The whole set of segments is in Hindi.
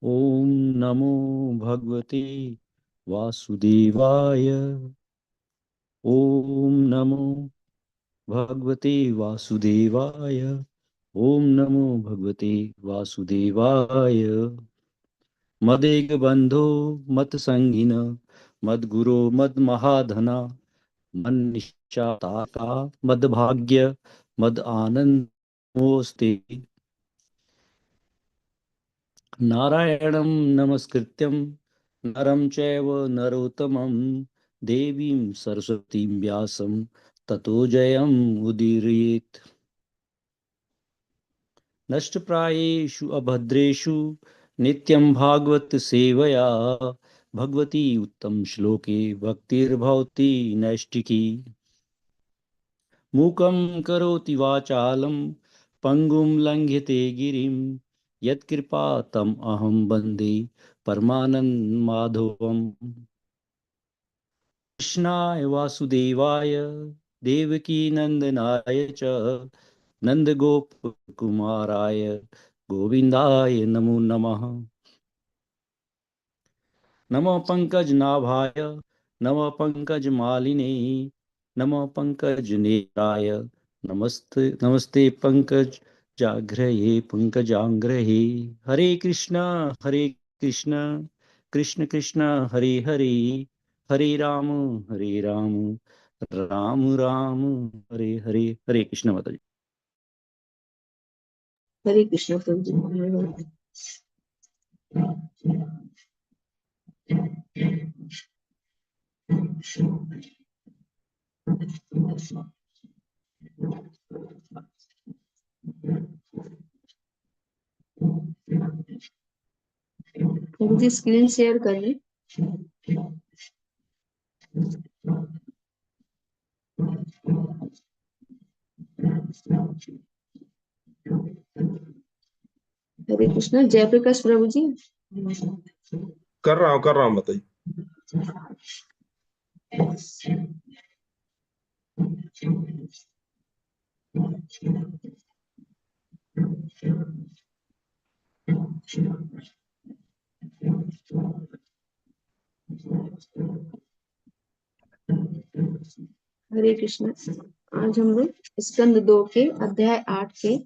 ओम नमो भगवते वासुदेवाय। ओम नमो भगवते वासुदेवाय। ओम नमो भगवते वासुदेवाय। मदेग बंधो मत संगिन मदगुरो मद महाधना मन निश्चाता मद भाग्य मद आनंद मोस्ते। नारायणं नमस्कृत्यं नरं चैव नरोत्तमं देवीं सरस्वतीं व्यासं ततो जयम् उदीरयेत्। नष्टप्रायेषु अभद्रेषु नित्यं भागवत सेवया भगवती उत्तम श्लोके भक्तिर्भवति नैष्टिकी। मूकं करोति वाचालं पंगुं लंघ्यते गिरिं यत्कृपा तम अहं वन्दे परमानंद माधवम्। कृष्णाय वासुदेवाय देवकी नंदनाय च नंदगोप कुमाराय गोविंदाय नमो नमः। नमः पंकजनाभाय नमः पंकजमालिने नमः पंकजनेत्राय नमस्ते नमस्ते पंकज जाग्रहे पंकजांग्रहे। हरे कृष्ण कृष्ण कृष्ण हरे हरे हरे राम राम राम हरे हरे। हरे कृष्ण माता जी। हरे कृष्ण प्रभु जी। प्रभु जी स्क्रीन शेयर कर लें। हरे कृष्ण जयप्रकाश प्रभु जी। कर रहा हूँ बताइए। हरे कृष्ण। आज हम लोग स्कंद 2 के अध्याय 8 के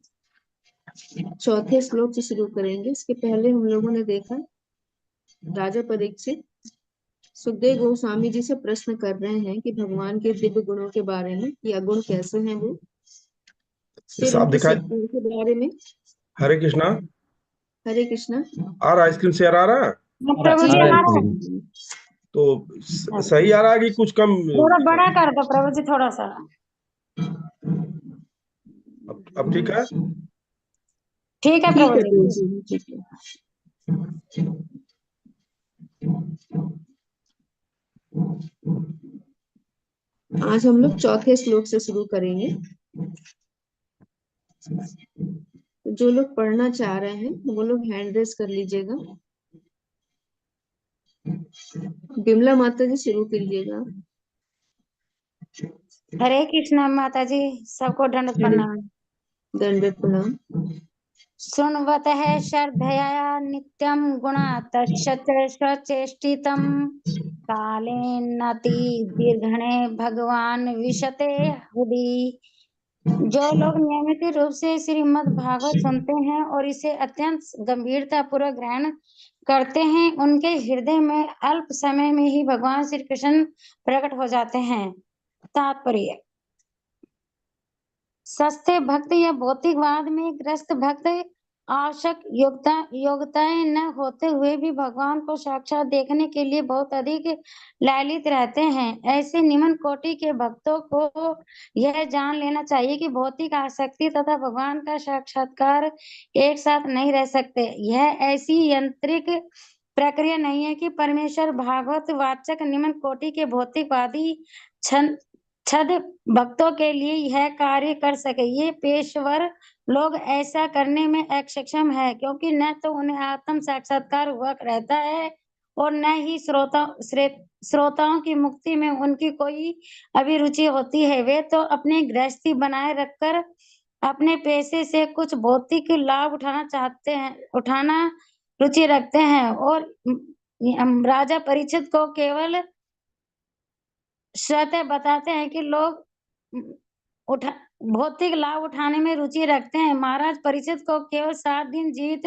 चौथे श्लोक से शुरू करेंगे। इसके पहले हम लोगों ने देखा राजा परीक्षित सुखदेव गोस्वामी जी से प्रश्न कर रहे हैं कि भगवान के दिव्य गुणों के बारे में, या गुण कैसे हैं वो, फिर साफ उनकी दिखाई। सिद्धियों के बारे में। हरे कृष्णा। हरे कृष्णा। आ रहा स्क्रीन शेयर आ रहा है? प्रभु जी आ आ रहा है रहा प्रभु है। जी। तो सही आ रहा है कि कुछ कम? थोड़ा बड़ा कर दो प्रभु जी, थोड़ा सा। अब ठीक है? ठीक है ठीक प्रभु है जी। प्रभु जी, ठीक है। आज हम लोग चौथे श्लोक से शुरू करेंगे। जो लोग पढ़ना चाह रहे हैं वो लोग हैंड रेस कर लीजिएगा। बिमला माता जी शुरू कीजिएगा। हरे कृष्णा माता जी, सबको दंड प्रणाम। दंड प्रणाम। सुनवतः श्रद्धया नित्यं गुणातश्चेष्टितं कालेनाति दीर्घणे भगवान विशते हृदि। जो लोग नियमित रूप से श्रीमद् भागवत सुनते हैं और इसे अत्यंत गंभीरता पूर्वक ग्रहण करते हैं, उनके हृदय में अल्प समय में ही भगवान श्री कृष्ण प्रकट हो जाते हैं। तात्पर्य: सस्ते भक्त या भौतिकवाद में ग्रस्त भक्त आवश्यक योग्यताएं न होते हुए भी भगवान को साक्षात देखने के लिए बहुत अधिक लालित रहते हैं। ऐसे निम्न कोटि के भक्तों को यह जान लेना चाहिए कि भौतिक आसक्ति तथा भगवान का साक्षात्कार एक साथ नहीं रह सकते। यह ऐसी यांत्रिक प्रक्रिया नहीं है कि परमेश्वर भागवत वाचक निम्न कोटि के भौतिकवादी छद भक्तों के लिए यह कार्य कर सके। ये पेशवर लोग ऐसा करने में अक्षम है, क्योंकि न तो उन्हें आत्म साक्षात्कार हुआ रहता है और न ही श्रोताओं की मुक्ति में उनकी कोई अभिरुचि होती है। वे तो अपनी गृहस्थी बनाए रखकर अपने पैसे से कुछ भौतिक लाभ उठाना रुचि रखते हैं और राजा परीक्षित को केवल स्वतः बताते हैं कि लोग भौतिक लाभ उठाने में रुचि रखते हैं। महाराज परीक्षित को केवल 7 दिन जीवित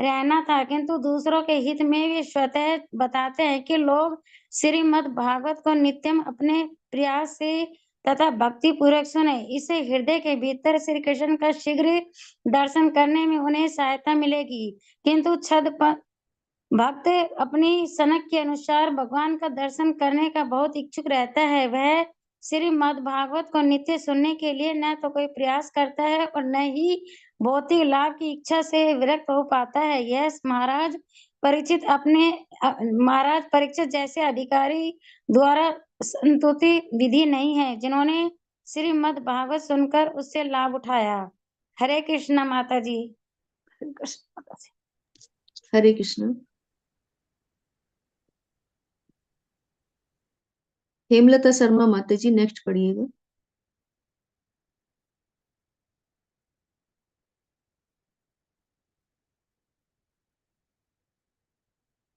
रहना था, किंतु दूसरों के हित में वे स्वतः बताते हैं कि लोग श्रीमद् भागवत को नित्यम अपने प्रयास से तथा भक्ति पूर्वक सुने। इससे हृदय के भीतर श्री कृष्ण का शीघ्र दर्शन करने में उन्हें सहायता मिलेगी। किंतु छद भक्त अपनी सनक के अनुसार भगवान का दर्शन करने का बहुत इच्छुक रहता है। वह श्रीमद् भागवत को नित्य सुनने के लिए न तो कोई प्रयास करता है और न ही भौतिक लाभ की इच्छा से विरक्त हो पाता है। यह महाराज परीक्षित जैसे अधिकारी द्वारा संतुति विधि नहीं है, जिन्होंने श्रीमद् भागवत सुनकर उससे लाभ उठाया। हरे कृष्णा माता जी। हरे कृष्ण माता जी। हरे कृष्ण। हेमलता शर्मा माता जी नेक्स्ट पढ़िएगा।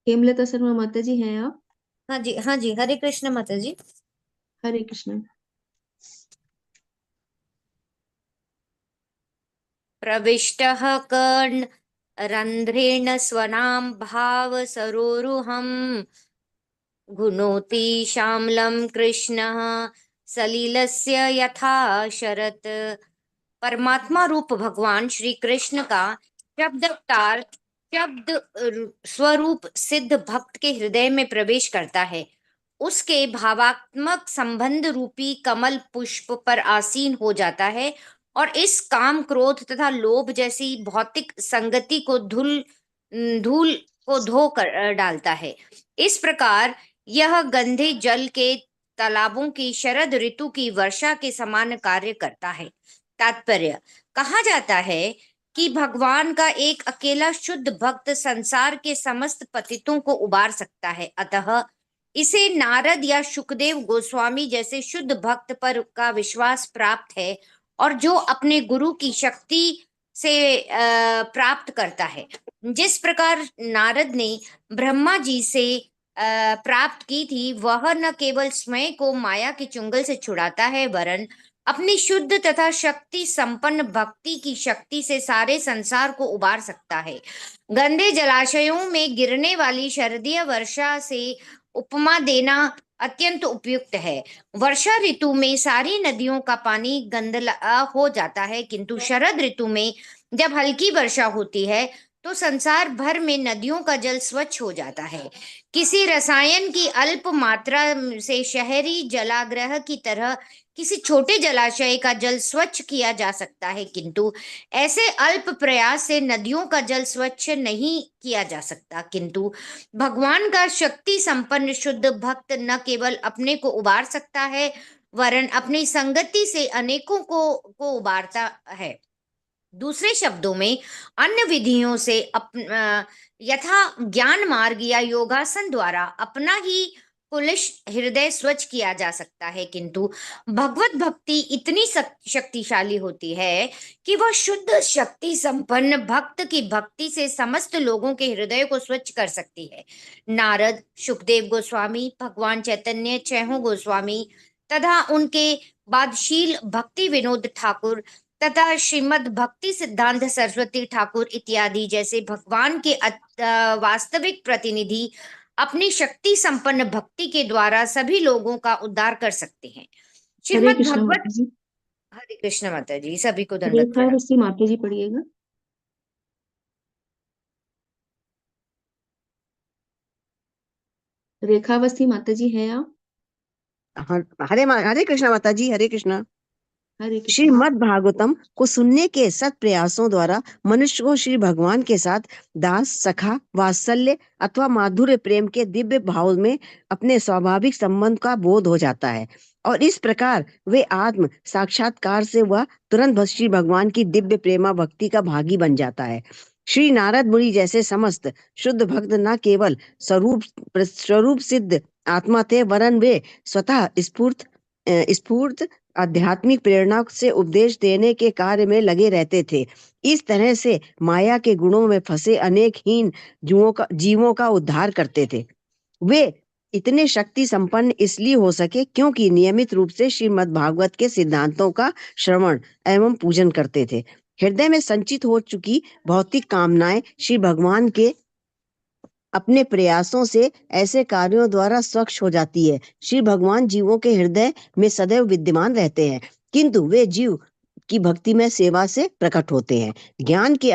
हेमलता शर्मा माता जी हैं आप? हाँ जी, हाँ जी। हरे कृष्ण माता जी। हरे कृष्ण। प्रविष्टः कर्ण रंध्रेण स्वनाम भाव सरोरुहम् गुणोति श्यामलं कृष्णः सलीलस्य यथा शरत। परमात्मा रूप भगवान श्री कृष्ण का शब्द स्वरूप सिद्ध भक्त के हृदय में प्रवेश करता है। उसके भावात्मक संबंध रूपी कमल पुष्प पर आसीन हो जाता है और इस काम क्रोध तथा लोभ जैसी भौतिक संगति को धूल को धो कर डालता है। इस प्रकार यह गंदे जल के तालाबों की शरद ऋतु की वर्षा के समान कार्य करता है। तात्पर्य, कहा जाता है कि भगवान का एक अकेला शुद्ध भक्त संसार के समस्त पतितों को उबार सकता है। अतः इसे नारद या शुकदेव गोस्वामी जैसे शुद्ध भक्त पर का विश्वास प्राप्त है और जो अपने गुरु की शक्ति से प्राप्त करता है। जिस प्रकार नारद ने ब्रह्मा जी से प्राप्त की थी, वह न केवल स्वयं को माया के चुंगल से छुड़ाता है, वरन अपनी शुद्ध तथा शक्ति संपन्न भक्ति की शक्ति से सारे संसार को उबार सकता है। गंदे जलाशयों में गिरने वाली शरदीय वर्षा से उपमा देना अत्यंत उपयुक्त है। वर्षा ऋतु में सारी नदियों का पानी गंदला हो जाता है, किंतु शरद ऋतु में जब हल्की वर्षा होती है तो संसार भर में नदियों का जल स्वच्छ हो जाता है। किसी रसायन की अल्प मात्रा से शहरी जलाग्रह की तरह किसी छोटे जलाशय का जल स्वच्छ किया जा सकता है, किंतु ऐसे अल्प प्रयास से नदियों का जल स्वच्छ नहीं किया जा सकता। किंतु भगवान का शक्ति संपन्न शुद्ध भक्त न केवल अपने को उबार सकता है, वरन अपनी संगति से अनेकों को उबारता है। दूसरे शब्दों में, अन्य विधियों से यथा ज्ञान मार्ग या योगासन द्वारा अपना ही कुलिश हृदय स्वच्छ किया जा सकता है, किंतु भगवत भक्ति इतनी शक्तिशाली होती है कि वह शुद्ध शक्ति संपन्न भक्त की भक्ति से समस्त लोगों के हृदय को स्वच्छ कर सकती है। नारद, शुकदेव गोस्वामी, भगवान चैतन्य, छहों गोस्वामी तथा उनके बाद शील भक्ति विनोद ठाकुर तथा श्रीमद् भक्ति सिद्धांत सरस्वती ठाकुर इत्यादि जैसे भगवान के वास्तविक प्रतिनिधि अपनी शक्ति संपन्न भक्ति के द्वारा सभी लोगों का उद्धार कर सकते हैं। श्रीमद् भगवत। हरे कृष्ण माता जी। सभी को दंडवत प्रणाम। रेखावती माता जी पढ़िएगा। रेखावती माता जी हैं आप? हरे कृष्णा माता जी। हरे कृष्णा। हरे कृष्ण। श्रीमद् भागवतम को सुनने के सत प्रयासों द्वारा मनुष्य को श्री भगवान के साथ दास, सखा, वात्सल्य अथवा माधुर्य प्रेम के दिव्य भाव में अपने स्वाभाविक संबंध का बोध हो जाता है और इस प्रकार वे आत्म साक्षात्कार से वह तुरंत श्री भगवान की दिव्य प्रेमा भक्ति का भागी बन जाता है। श्री नारद मुनि जैसे समस्त शुद्ध भक्त न केवल स्वरूप सिद्ध आत्मा थे, वरन वे स्वतः स्फूर्त आध्यात्मिक प्रेरणा से उपदेश देने के कार्य में लगे रहते थे। इस तरह से माया के गुणों में फंसे अनेक हीन जीवों का उद्धार करते थे। वे इतने शक्ति संपन्न इसलिए हो सके क्योंकि नियमित रूप से श्रीमद् भागवत के सिद्धांतों का श्रवण एवं पूजन करते थे। हृदय में संचित हो चुकी भौतिक कामनाएं श्री भगवान के अपने प्रयासों से ऐसे कार्यों द्वारा स्वच्छ हो जाती है। श्री भगवान जीवों के हृदय में सदैव विद्यमान रहते हैं, किंतु वे जीव की भक्ति में सेवा से प्रकट होते हैं। ज्ञान के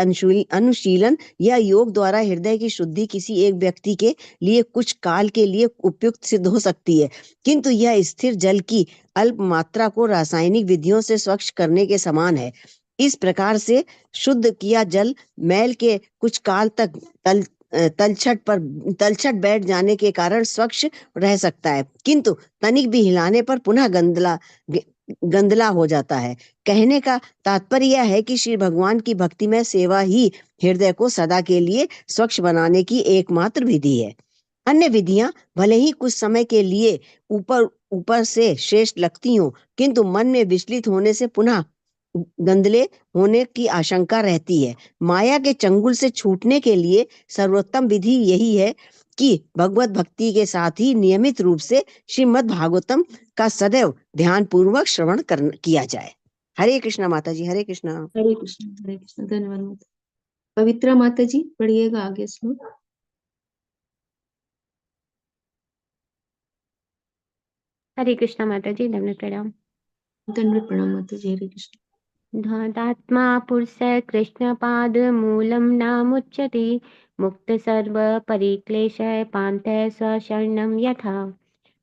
अनुशीलन या योग द्वारा हृदय की शुद्धि किसी एक व्यक्ति के लिए कुछ काल के लिए उपयुक्त सिद्ध हो सकती है, किंतु यह स्थिर जल की अल्प मात्रा को रासायनिक विधियों से स्वच्छ करने के समान है। इस प्रकार से शुद्ध किया जल मैल के कुछ काल तक तलछट बैठ जाने के कारण स्वच्छ रह सकता है, किंतु तनिक भी हिलाने पर पुनः गंदला हो जाता है। कहने का तात्पर्य यह है कि श्री भगवान की भक्ति में सेवा ही हृदय को सदा के लिए स्वच्छ बनाने की एकमात्र विधि है। अन्य विधियां भले ही कुछ समय के लिए ऊपर से श्रेष्ठ लगती हों, किंतु मन में विचलित होने से पुनः गंदले होने की आशंका रहती है। माया के चंगुल से छूटने के लिए सर्वोत्तम विधि यही है कि भगवत भक्ति के साथ ही नियमित रूप से श्रीमद् भागवतम का सदैव ध्यान पूर्वक श्रवण किया जाए। हरे कृष्णा माता जी, हरे कृष्णा। हरे कृष्ण, धन्यवाद माता। पवित्रा माता जी पढ़िएगा आगे श्लोक। हरे कृष्णा माता जी, दंड प्रणाम। दंड प्रणाम माता जी। हरे कृष्ण। धातात्मा पुरुष कृष्ण पाद मूलम नामुच्यते मुक्त सर्व परिक्लेश पांत स्वशरणम यथा।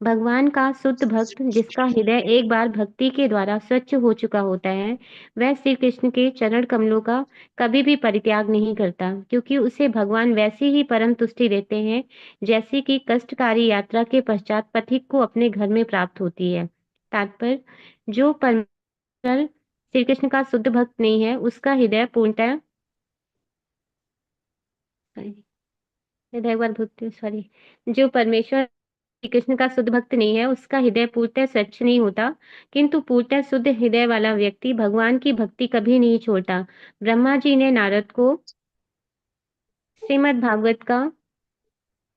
भगवान का शुद्ध भक्त जिसका हृदय एक बार भक्ति के द्वारा स्वच्छ हो चुका होता है, वह श्री कृष्ण के चरण कमलों का कभी भी परित्याग नहीं करता, क्योंकि उसे भगवान वैसी ही परम तुष्टि देते हैं जैसी कि कष्टकारी यात्रा के पश्चात पथिक को अपने घर में प्राप्त होती है। तात्पर्य, जो परमेश्वर श्री कृष्ण का शुद्ध भक्त नहीं है, उसका हृदय पूर्णतः जो परमेश्वर श्री कृष्ण का शुद्ध भक्त नहीं है, उसका हृदय पूर्णतः स्वच्छ नहीं होता, किंतु पूर्णतः शुद्ध हृदय वाला व्यक्ति भगवान की भक्ति कभी नहीं छोड़ता। ब्रह्मा जी ने नारद को श्रीमद् भागवत का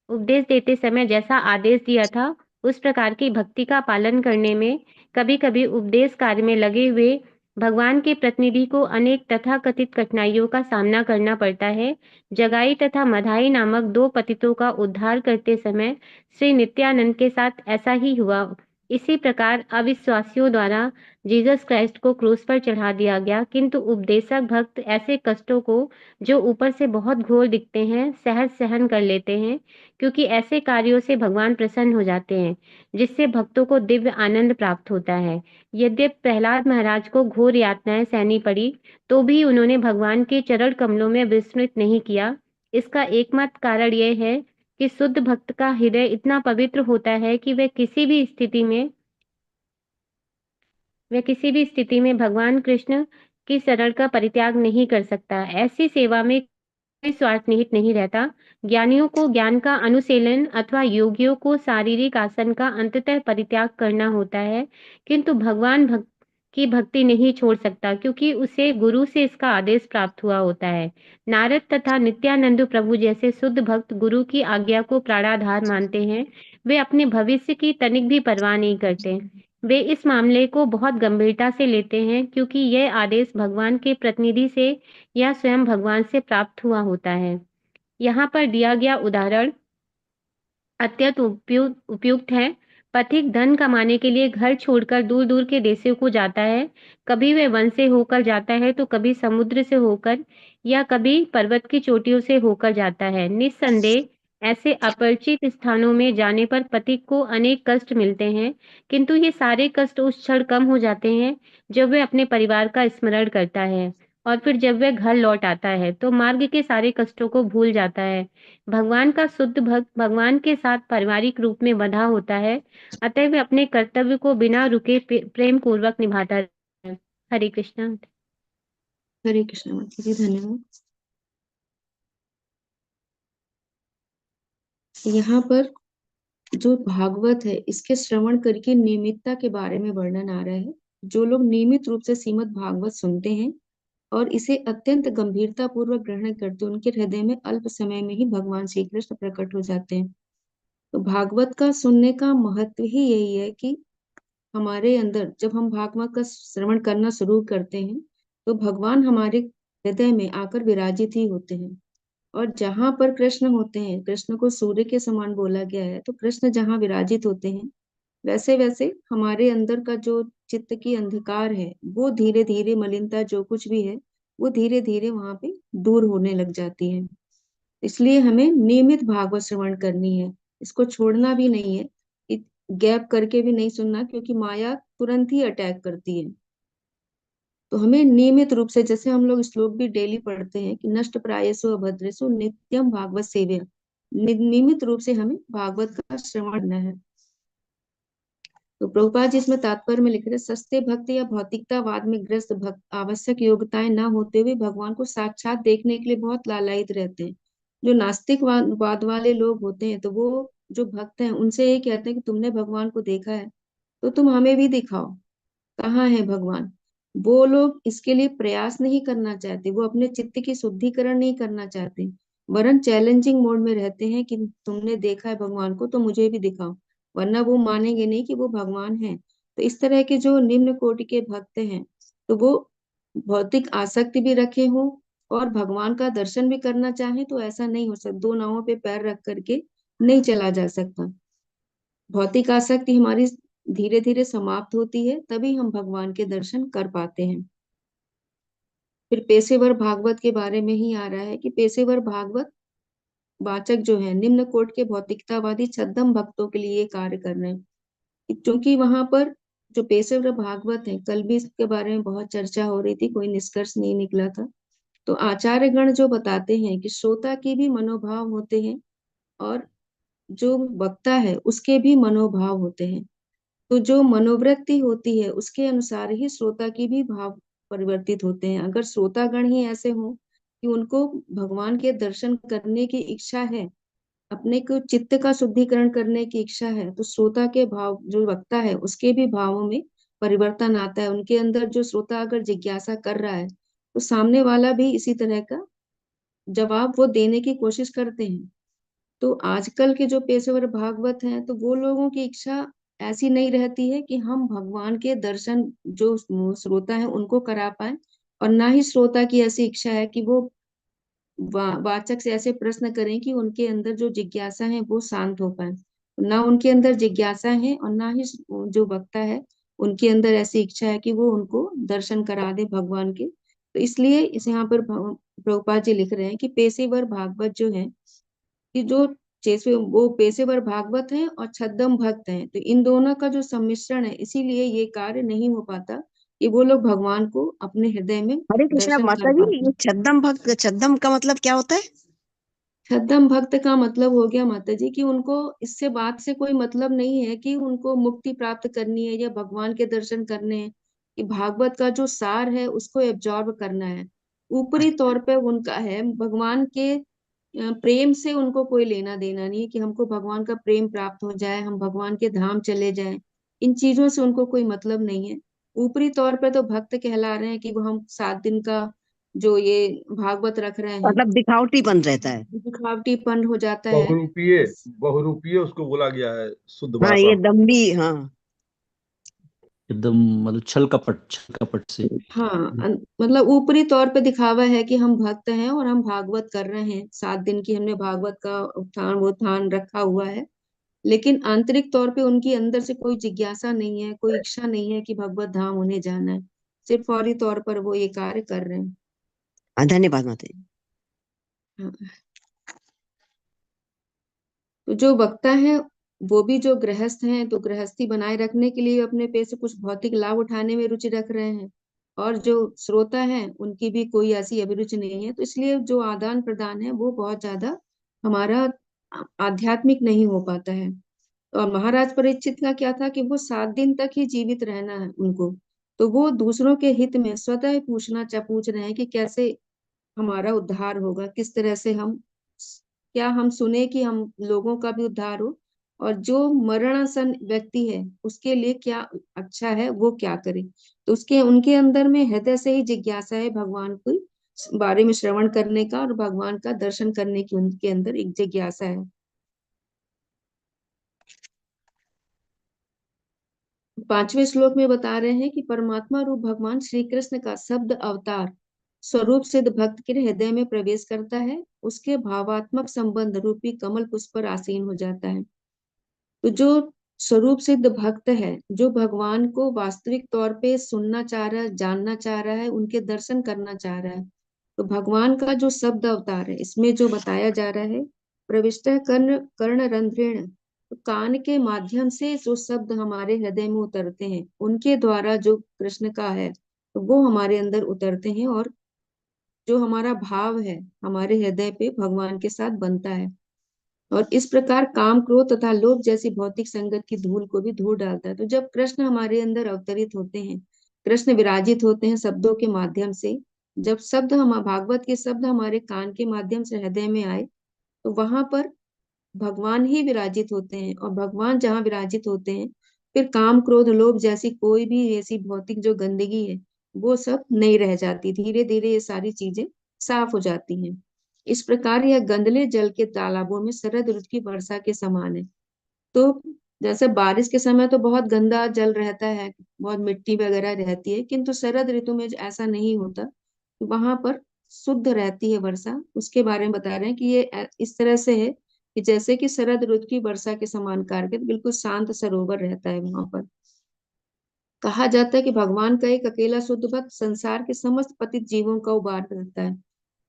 उपदेश देते समय जैसा आदेश दिया था, उस प्रकार की भक्ति का पालन करने में कभी कभी उपदेश कार्य में लगे हुए भगवान के प्रतिनिधि को अनेक तथाकथित कठिनाइयों का सामना करना पड़ता है। जगाई तथा मधाई नामक दो पतितों का उद्धार करते समय श्री नित्यानंद के साथ ऐसा ही हुआ। इसी प्रकार अविश्वासियों द्वारा जीसस क्राइस्ट को क्रूस पर चढ़ा दिया गया, किंतु उपदेशक भक्त ऐसे कष्टों को, जो ऊपर से बहुत घोर दिखते हैं, सहज सहन कर लेते हैं, क्योंकि ऐसे कार्यों से भगवान प्रसन्न हो जाते हैं, जिससे भक्तों को दिव्य आनंद प्राप्त होता है। यद्यपि प्रहलाद महाराज को घोर यातनाएं सहनी पड़ी, तो भी उन्होंने भगवान के चरण कमलों में विस्मृत नहीं किया। इसका एकमात्र कारण यह है कि शुद्ध भक्त का हृदय इतना पवित्र होता है कि वह किसी भी स्थिति में भगवान कृष्ण की शरण का परित्याग नहीं कर सकता। ऐसी सेवा में कोई स्वार्थ निहित नहीं रहता। ज्ञानियों को ज्ञान का अनुशीलन अथवा योगियों को शारीरिक आसन का अंततः परित्याग करना होता है, किंतु भगवान की भक्ति नहीं छोड़ सकता, क्योंकि उसे गुरु से इसका आदेश प्राप्त हुआ होता है। नारद तथा नित्यानंद प्रभु जैसे शुद्ध भक्त गुरु की आज्ञा को प्राणाधार मानते हैं। वे अपने भविष्य की तनिक भी परवाह नहीं करते। वे इस मामले को बहुत गंभीरता से लेते हैं, क्योंकि यह आदेश भगवान के प्रतिनिधि से या स्वयं भगवान से प्राप्त हुआ होता है। यहाँ पर दिया गया उदाहरण अत्यंत उपयुक्त है। पथिक धन कमाने के लिए घर छोड़कर दूर दूर के देशों को जाता है। कभी वह वन से होकर जाता है, तो कभी समुद्र से होकर, या कभी पर्वत की चोटियों से होकर जाता है। निस्संदेह ऐसे अपरिचित स्थानों में जाने पर पथिक को अनेक कष्ट मिलते हैं, किंतु ये सारे कष्ट उस क्षण कम हो जाते हैं जब वह अपने परिवार का स्मरण करता है, और फिर जब वह घर लौट आता है तो मार्ग के सारे कष्टों को भूल जाता है। भगवान का शुद्ध भक्त भगवान के साथ पारिवारिक रूप में बंधा होता है, अतः वह अपने कर्तव्य को बिना रुके प्रेम पूर्वक निभाता है। हरे कृष्णा। हरे कृष्ण माता जी, धन्यवाद। यहाँ पर जो भागवत है, इसके श्रवण करके नियमितता के बारे में वर्णन आ रहा है। जो लोग नियमित रूप से श्रीमद् भागवत सुनते हैं और इसे अत्यंत गंभीरता पूर्वक ग्रहण करते हैं, उनके हृदय में अल्प समय में ही भगवान श्री कृष्ण प्रकट हो जाते हैं। तो भागवत का सुनने का महत्व ही यही है कि हमारे अंदर जब हम भागवत का श्रवण करना शुरू करते हैं तो भगवान हमारे हृदय में आकर विराजित ही होते हैं। और जहां पर कृष्ण होते हैं, कृष्ण को सूर्य के समान बोला गया है, तो कृष्ण जहां विराजित होते हैं वैसे वैसे हमारे अंदर का जो चित्त की अंधकार है, वो धीरे धीरे, मलिनता जो कुछ भी है, वो धीरे धीरे वहां पे दूर होने लग जाती है। इसलिए हमें नियमित भागवत श्रवण करनी है, इसको छोड़ना भी नहीं है, गैप करके भी नहीं सुनना, क्योंकि माया तुरंत ही अटैक करती है। तो हमें नियमित रूप से, जैसे हम लोग श्लोक भी डेली पढ़ते हैं कि नष्ट प्रायसो अभद्रेसु नित्यम भागवत सेव्य, नियमित रूप से हमें भागवत का श्रवण करना है। तो प्रभुपाद जी इसमें तात्पर्य में लिख रहे, सस्ते भक्त या भौतिकतावाद में ग्रस्त भक्त आवश्यक योग्यताएं न होते हुए भगवान को साक्षात देखने के लिए बहुत लालायित रहते हैं। जो नास्तिकवाद वाले लोग होते हैं, तो वो जो भक्त हैं उनसे ये कहते हैं कि तुमने भगवान को देखा है तो तुम हमें भी दिखाओ, कहाँ है भगवान। वो लोग इसके लिए प्रयास नहीं करना चाहते, वो अपने चित्त की शुद्धिकरण नहीं करना चाहते, वरन चैलेंजिंग मोड में रहते हैं कि तुमने देखा है भगवान को तो मुझे भी दिखाओ, वरना वो मानेंगे नहीं कि वो भगवान है। तो इस तरह के जो निम्न कोटि के भक्त हैं, तो वो भौतिक आसक्ति भी रखे हों और भगवान का दर्शन भी करना चाहे तो ऐसा नहीं हो सकता, दो नावों पे पैर रख करके नहीं चला जा सकता। भौतिक आसक्ति हमारी धीरे धीरे समाप्त होती है, तभी हम भगवान के दर्शन कर पाते हैं। फिर पेशेवर भागवत के बारे में ही आ रहा है कि पेशेवर भागवत वाचक जो है निम्न कोट के भौतिकतावादी छद्म भक्तों के लिए कार्य कर रहे हैं। क्योंकि वहां पर जो पेशेवर भागवत है, कल भी इसके बारे में बहुत चर्चा हो रही थी, कोई निष्कर्ष नहीं निकला था। तो आचार्य गण जो बताते हैं कि श्रोता के भी मनोभाव होते हैं और जो वक्ता है उसके भी मनोभाव होते हैं। तो जो मनोवृत्ति होती है उसके अनुसार ही श्रोता की भी भाव परिवर्तित होते हैं। अगर श्रोतागण ही ऐसे हों कि उनको भगवान के दर्शन करने की इच्छा है, अपने को चित्त का शुद्धिकरण करने की इच्छा है, तो श्रोता के भाव, जो वक्ता है उसके भी भावों में परिवर्तन आता है। उनके अंदर जो श्रोता अगर जिज्ञासा कर रहा है तो सामने वाला भी इसी तरह का जवाब वो देने की कोशिश करते हैं। तो आजकल के जो पेशेवर भागवत हैं, तो वो लोगों की इच्छा ऐसी नहीं रहती है कि हम भगवान के दर्शन जो श्रोता है उनको करा पाए, और ना ही श्रोता की ऐसी इच्छा है कि वो वाचक से ऐसे प्रश्न करें कि उनके अंदर जो जिज्ञासा है वो शांत हो पाए। ना उनके अंदर जिज्ञासा है और ना ही जो वक्ता है उनके अंदर ऐसी इच्छा है कि वो उनको दर्शन करा दे भगवान के। तो इसलिए इस यहाँ पर प्रभुपाद जी लिख रहे हैं कि पेशेवर भागवत जो है, कि जो जैसे वो पेशेवर भागवत हैं और छद्म भक्त हैं, तो इन दोनों का जो सम्मिश्रण है, इसीलिए ये कार्य नहीं हो पाता कि वो लोग भगवान को अपने हृदय में हरे कृष्णा दर्शन माता कर जी, पाते ये हैं। छद्म भक्त, छद्म का मतलब क्या होता है? छद्म भक्त का मतलब हो गया माता जी कि उनको इससे बात से कोई मतलब नहीं है कि उनको मुक्ति प्राप्त करनी है या भगवान के दर्शन करने हैं, कि भागवत का जो सार है उसको एब्जॉर्ब करना है। ऊपरी तौर पे उनका है भगवान के प्रेम से उनको कोई लेना देना नहीं है कि हमको भगवान का प्रेम प्राप्त हो जाए, हम भगवान के धाम चले जाएं, इन चीजों से उनको कोई मतलब नहीं है। ऊपरी तौर पे तो भक्त कहला रहे हैं कि वो हम 7 दिन का जो ये भागवत रख रहे हैं, मतलब दिखावटीपन रहता है। दिखावटीपन हो जाता है। बहुरूपीय, बहुरूपीय उसको बोला गया है शुद्ध हाँ, भाषा ये में। दम्भी, हाँ। एकदम मतलब छल कपट से। हाँ, मतलब ऊपरी तौर पे दिखावा है कि हम भक्त हैं और हम भागवत कर रहे हैं, 7 दिन की हमने भागवत का उत्थान वो उत्थान रखा हुआ है, लेकिन आंतरिक तौर पे उनकी अंदर से कोई जिज्ञासा नहीं है, कोई इच्छा नहीं है कि भगवत धाम उन्हें जाना है। सिर्फ फौरी तौर पर वो ये कार्य कर रहे हैं। हाँ, धन्यवाद माता जी। हाँ। तो जो वक्ता है वो भी जो गृहस्थ हैं, तो गृहस्थी बनाए रखने के लिए अपने पे से कुछ भौतिक लाभ उठाने में रुचि रख रहे हैं, और जो श्रोता है उनकी भी कोई ऐसी अभिरुचि नहीं है। तो इसलिए जो आदान प्रदान है वो बहुत ज्यादा हमारा आध्यात्मिक नहीं हो पाता है। और महाराज परीक्षित का क्या था कि वो 7 दिन तक ही जीवित रहना है उनको, तो वो दूसरों के हित में स्वतः पूछ रहे हैं कि कैसे हमारा उद्धार होगा, किस तरह से हम, क्या हम सुने कि हम लोगों का भी उद्धार हो, और जो मरणासन व्यक्ति है उसके लिए क्या अच्छा है, वो क्या करे। तो उसके उनके अंदर में हृदय से ही जिज्ञासा है भगवान के बारे में श्रवण करने का, और भगवान का दर्शन करने की उनके अंदर एक जिज्ञासा है। 5वें श्लोक में बता रहे हैं कि परमात्मा रूप भगवान श्री कृष्ण का शब्द अवतार स्वरूप सिद्ध भक्त के हृदय में प्रवेश करता है, उसके भावात्मक संबंध रूपी कमल पुष्प पर आसीन हो जाता है। तो जो स्वरूप सिद्ध भक्त है, जो भगवान को वास्तविक तौर पे सुनना चाह रहा है, जानना चाह रहा है, उनके दर्शन करना चाह रहा है, तो भगवान का जो शब्द अवतार है, इसमें जो बताया जा रहा है, प्रविष्ट कर्ण कर्ण रंध्रेण, तो कान के माध्यम से जो शब्द हमारे हृदय में उतरते हैं, उनके द्वारा जो कृष्ण का है, तो वो हमारे अंदर उतरते हैं, और जो हमारा भाव है हमारे हृदय पे भगवान के साथ बनता है। और इस प्रकार काम, क्रोध तथा लोभ जैसी भौतिक संगत की धूल को भी धूल डालता है। तो जब कृष्ण हमारे अंदर अवतरित होते हैं, कृष्ण विराजित होते हैं शब्दों के माध्यम से, जब शब्द हम भागवत के शब्द हमारे कान के माध्यम से हृदय में आए, तो वहां पर भगवान ही विराजित होते हैं, और भगवान जहाँ विराजित होते हैं, फिर काम, क्रोध, लोभ जैसी कोई भी ऐसी भौतिक जो गंदगी है, वो सब नहीं रह जाती। धीरे धीरे ये सारी चीजें साफ हो जाती हैं। इस प्रकार यह गंदले जल के तालाबों में शरद ऋतु की वर्षा के समान है। तो जैसे बारिश के समय तो बहुत गंदा जल रहता है, बहुत मिट्टी वगैरह रहती है, किंतु शरद ऋतु में ऐसा नहीं होता, वहां पर शुद्ध रहती है वर्षा। उसके बारे में बता रहे हैं कि ये इस तरह से है कि जैसे कि शरद ऋतु की वर्षा के समान कार्य, बिल्कुल शांत सरोवर रहता है वहां पर। कहा जाता है कि भगवान का एक अकेला शुद्ध भक्त संसार के समस्त पतित जीवों का उबार करता है।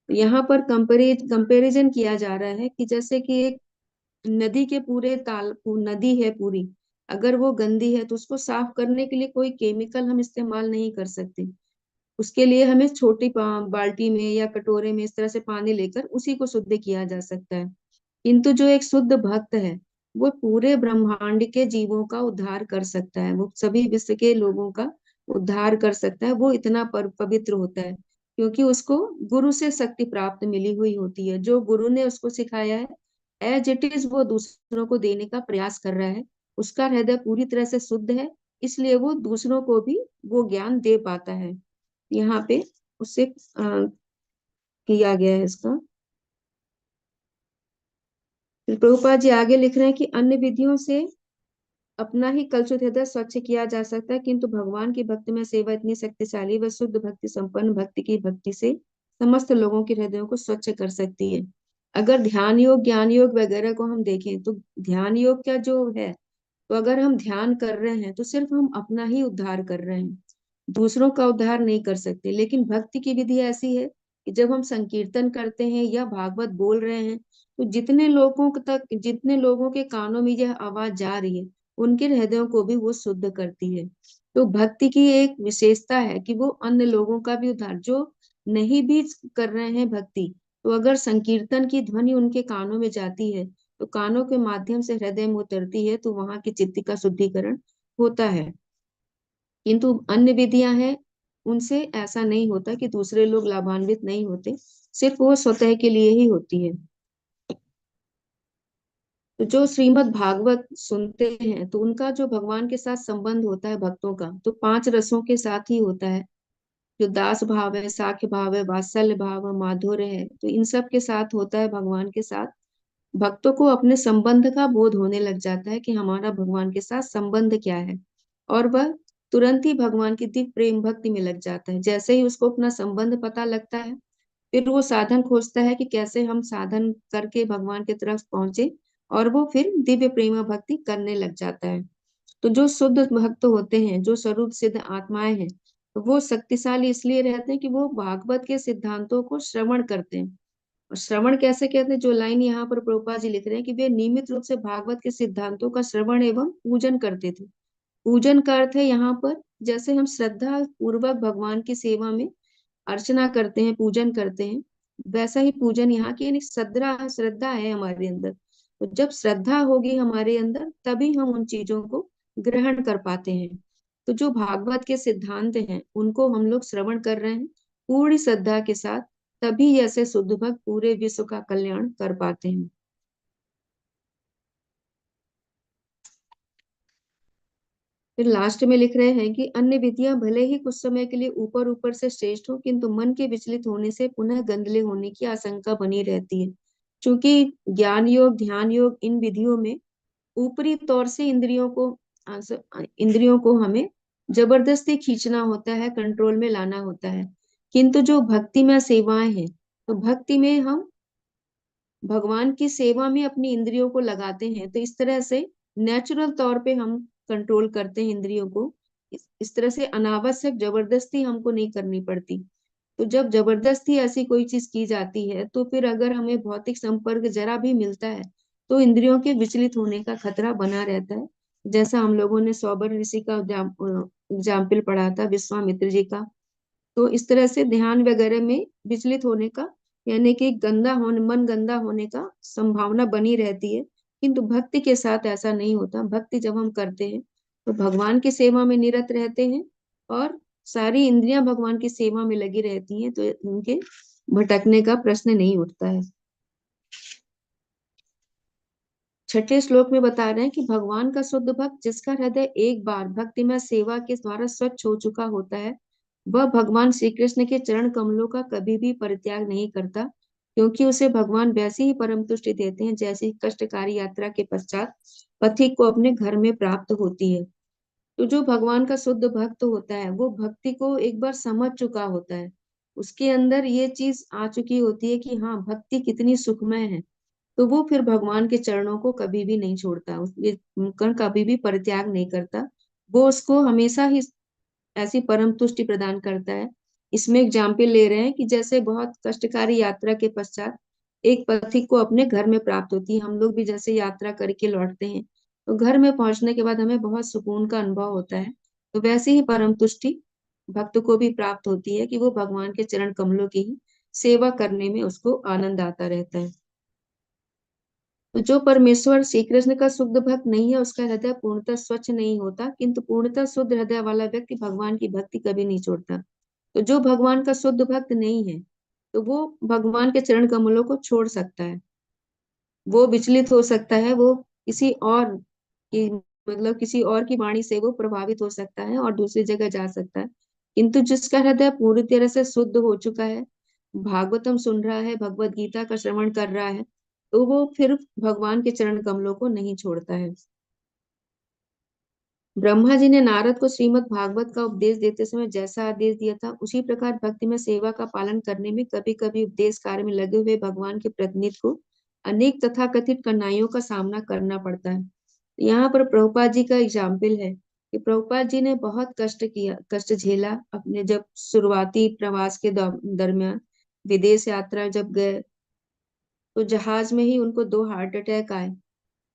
यहाँ पर कंपेरिजन किया जा रहा है कि जैसे कि एक नदी के पूरे नदी है पूरी, अगर वो गंदी है तो उसको साफ करने के लिए कोई केमिकल हम इस्तेमाल नहीं कर सकते। उसके लिए हमें छोटी बाल्टी में या कटोरे में इस तरह से पानी लेकर उसी को शुद्ध किया जा सकता है। किंतु जो एक शुद्ध भक्त है, वो पूरे ब्रह्मांड के जीवों का उद्धार कर सकता है, वो सभी विश्व के लोगों का उद्धार कर सकता है। वो इतना पवित्र होता है क्योंकि उसको गुरु से शक्ति प्राप्त मिली हुई होती है। जो गुरु ने उसको सिखाया है, एज इट इज वो दूसरों को देने का प्रयास कर रहा है। उसका हृदय पूरी तरह से शुद्ध है, इसलिए वो दूसरों को भी वो ज्ञान दे पाता है। यहाँ पे उससे किया गया है इसका। फिर प्रभुपाद जी आगे लिख रहे हैं कि अन्य विधियों से अपना ही कलुषित हृदय स्वच्छ किया जा सकता है, किंतु भगवान की भक्ति में सेवा इतनी शक्तिशाली व शुद्ध भक्ति संपन्न भक्ति की भक्ति से समस्त लोगों के हृदयों को स्वच्छ कर सकती है। अगर ध्यान योग, ज्ञान योग वगैरह को हम देखें, तो ध्यान योग का जो है, तो अगर हम ध्यान कर रहे हैं तो सिर्फ हम अपना ही उद्धार कर रहे हैं, दूसरों का उद्धार नहीं कर सकते। लेकिन भक्ति की विधि ऐसी है कि जब हम संकीर्तन करते हैं या भागवत बोल रहे हैं, तो जितने लोगों के कानों में यह आवाज जा रही है, उनके हृदयों को भी वो शुद्ध करती है। तो भक्ति की एक विशेषता है कि वो अन्य लोगों का भी उद्धार, जो नहीं भी कर रहे हैं भक्ति, तो अगर संकीर्तन की ध्वनि उनके कानों में जाती है, तो कानों के माध्यम से हृदय में उतरती है, तो वहां की चित्त का शुद्धिकरण होता है। किंतु अन्य विधियां हैं, उनसे ऐसा नहीं होता कि दूसरे लोग लाभान्वित नहीं होते, सिर्फ वो स्वतः के लिए ही होती है। तो जो श्रीमद् भागवत सुनते हैं, तो उनका जो भगवान के साथ संबंध होता है भक्तों का, तो 5 रसों के साथ ही होता है। जो दास भाव है, साख्य भाव है, वात्सल्य भाव है, माधुर्य है, तो इन सब के साथ होता है भगवान के साथ। भक्तों को अपने संबंध का बोध होने लग जाता है कि हमारा भगवान के साथ संबंध क्या है, और वह तुरंत ही भगवान की दिव्य प्रेम भक्ति में लग जाता है। जैसे ही उसको अपना संबंध पता लगता है, फिर वो साधन खोजता है कि कैसे हम साधन करके भगवान की तरफ पहुंचे, और वो फिर दिव्य प्रेम भक्ति करने लग जाता है। तो जो शुद्ध भक्त होते हैं, जो स्वरूप सिद्ध आत्माएं हैं, तो वो शक्तिशाली इसलिए रहते हैं कि वो भागवत के सिद्धांतों को श्रवण करते हैं। और श्रवण कैसे कहते हैं, जो लाइन यहाँ पर प्रभुपाद जी लिख रहे हैं कि वे नियमित रूप से भागवत के सिद्धांतों का श्रवण एवं पूजन करते थे। पूजन का अर्थ है यहाँ पर जैसे हम श्रद्धा पूर्वक भगवान की सेवा में अर्चना करते हैं, पूजन करते हैं, वैसा ही पूजन यहाँ की, यानी श्रद्धा श्रद्धा है हमारे अंदर। तो जब श्रद्धा होगी हमारे अंदर, तभी हम उन चीजों को ग्रहण कर पाते हैं। तो जो भागवत के सिद्धांत हैं, उनको हम लोग श्रवण कर रहे हैं पूरी श्रद्धा के साथ, तभी ऐसे शुद्ध भक्त पूरे विश्व का कल्याण कर पाते हैं। फिर लास्ट में लिख रहे हैं कि अन्य विधियां भले ही कुछ समय के लिए ऊपर ऊपर से श्रेष्ठ हो, किंतु मन के विचलित होने से पुनः गंदले होने की आशंका बनी रहती है। क्योंकि ज्ञान योग, ध्यान योग, इन विधियों में ऊपरी तौर से इंद्रियों को हमें जबरदस्ती खींचना होता है, कंट्रोल में लाना होता है। किंतु जो भक्ति में सेवाएं हैं, तो भक्ति में हम भगवान की सेवा में अपनी इंद्रियों को लगाते हैं, तो इस तरह से नेचुरल तौर पे हम कंट्रोल करते हैं इंद्रियों को। इस तरह से अनावश्यक जबरदस्ती हमको नहीं करनी पड़ती। तो जब जबरदस्ती ऐसी कोई चीज की जाती है, तो फिर अगर हमें भौतिक संपर्क जरा भी मिलता है, तो इंद्रियों के विचलित होने का खतरा बना रहता है। जैसा हम लोगों ने सौबर ऋषि का एग्जाम्पल पढ़ा था, विश्वामित्र जी का। तो इस तरह से ध्यान वगैरह में विचलित होने का, यानी कि मन गंदा होने का संभावना बनी रहती है। किंतु भक्ति के साथ ऐसा नहीं होता। भक्ति जब हम करते हैं तो भगवान की सेवा में निरत रहते हैं और सारी इंद्रियां भगवान की सेवा में लगी रहती हैं, तो उनके भटकने का प्रश्न नहीं उठता है। छठे श्लोक में बता रहे हैं कि भगवान का शुद्ध भक्त, जिसका हृदय एक बार भक्तिमय सेवा के द्वारा स्वच्छ हो चुका होता है, वह भगवान श्री कृष्ण के चरण कमलों का कभी भी परित्याग नहीं करता, क्योंकि उसे भगवान वैसी ही परम तुष्टि देते हैं जैसी कष्टकारी यात्रा के पश्चात पथिक को अपने घर में प्राप्त होती है। तो जो भगवान का शुद्ध भक्त होता है, वो भक्ति को एक बार समझ चुका होता है। उसके अंदर ये चीज आ चुकी होती है कि हाँ, भक्ति कितनी सुखमय है। तो वो फिर भगवान के चरणों को कभी भी नहीं छोड़ता, उसके कभी भी परित्याग नहीं करता। वो उसको हमेशा ही ऐसी परम तुष्टि प्रदान करता है। इसमें एग्जाम्पल ले रहे हैं कि जैसे बहुत कष्टकारी यात्रा के पश्चात एक पथिक को अपने घर में प्राप्त होती है। हम लोग भी जैसे यात्रा करके लौटते हैं, तो घर में पहुंचने के बाद हमें बहुत सुकून का अनुभव होता है। तो वैसे ही परम तुष्टि भक्त को भी प्राप्त होती है कि वो भगवान के चरण कमलों की ही सेवा करने में उसको आनंद आता रहता है। तो जो परमेश्वर श्री कृष्ण का शुद्ध भक्त नहीं है, उसका हृदय पूर्णतः स्वच्छ नहीं होता, किंतु पूर्णतः शुद्ध हृदय वाला व्यक्ति भगवान की भक्ति कभी नहीं छोड़ता। तो जो भगवान का शुद्ध भक्त नहीं है, तो वो भगवान के चरण कमलों को छोड़ सकता है, वो विचलित हो सकता है, वो किसी और की किसी और की वाणी से वो प्रभावित हो सकता है और दूसरी जगह जा सकता है। किंतु जिसका हृदय पूरी तरह से शुद्ध हो चुका है, भागवतम सुन रहा है, भगवत गीता का श्रवण कर रहा है, तो वो फिर भगवान के चरण कमलों को नहीं छोड़ता है। ब्रह्मा जी ने नारद को श्रीमद् भागवत का उपदेश देते समय जैसा आदेश दिया था, उसी प्रकार भक्ति में सेवा का पालन करने में कभी कभी उपदेश कार्य में लगे हुए भगवान के प्रतिनिधि को अनेक तथाकथित कठिनाइयों का सामना करना पड़ता है। यहाँ पर प्रभुपाद जी का एग्जाम्पल है कि प्रभुपाद जी ने बहुत कष्ट झेला अपने जब शुरुआती प्रवास के दरमियान विदेश यात्रा जब गए, तो जहाज में ही उनको 2 हार्ट अटैक आए।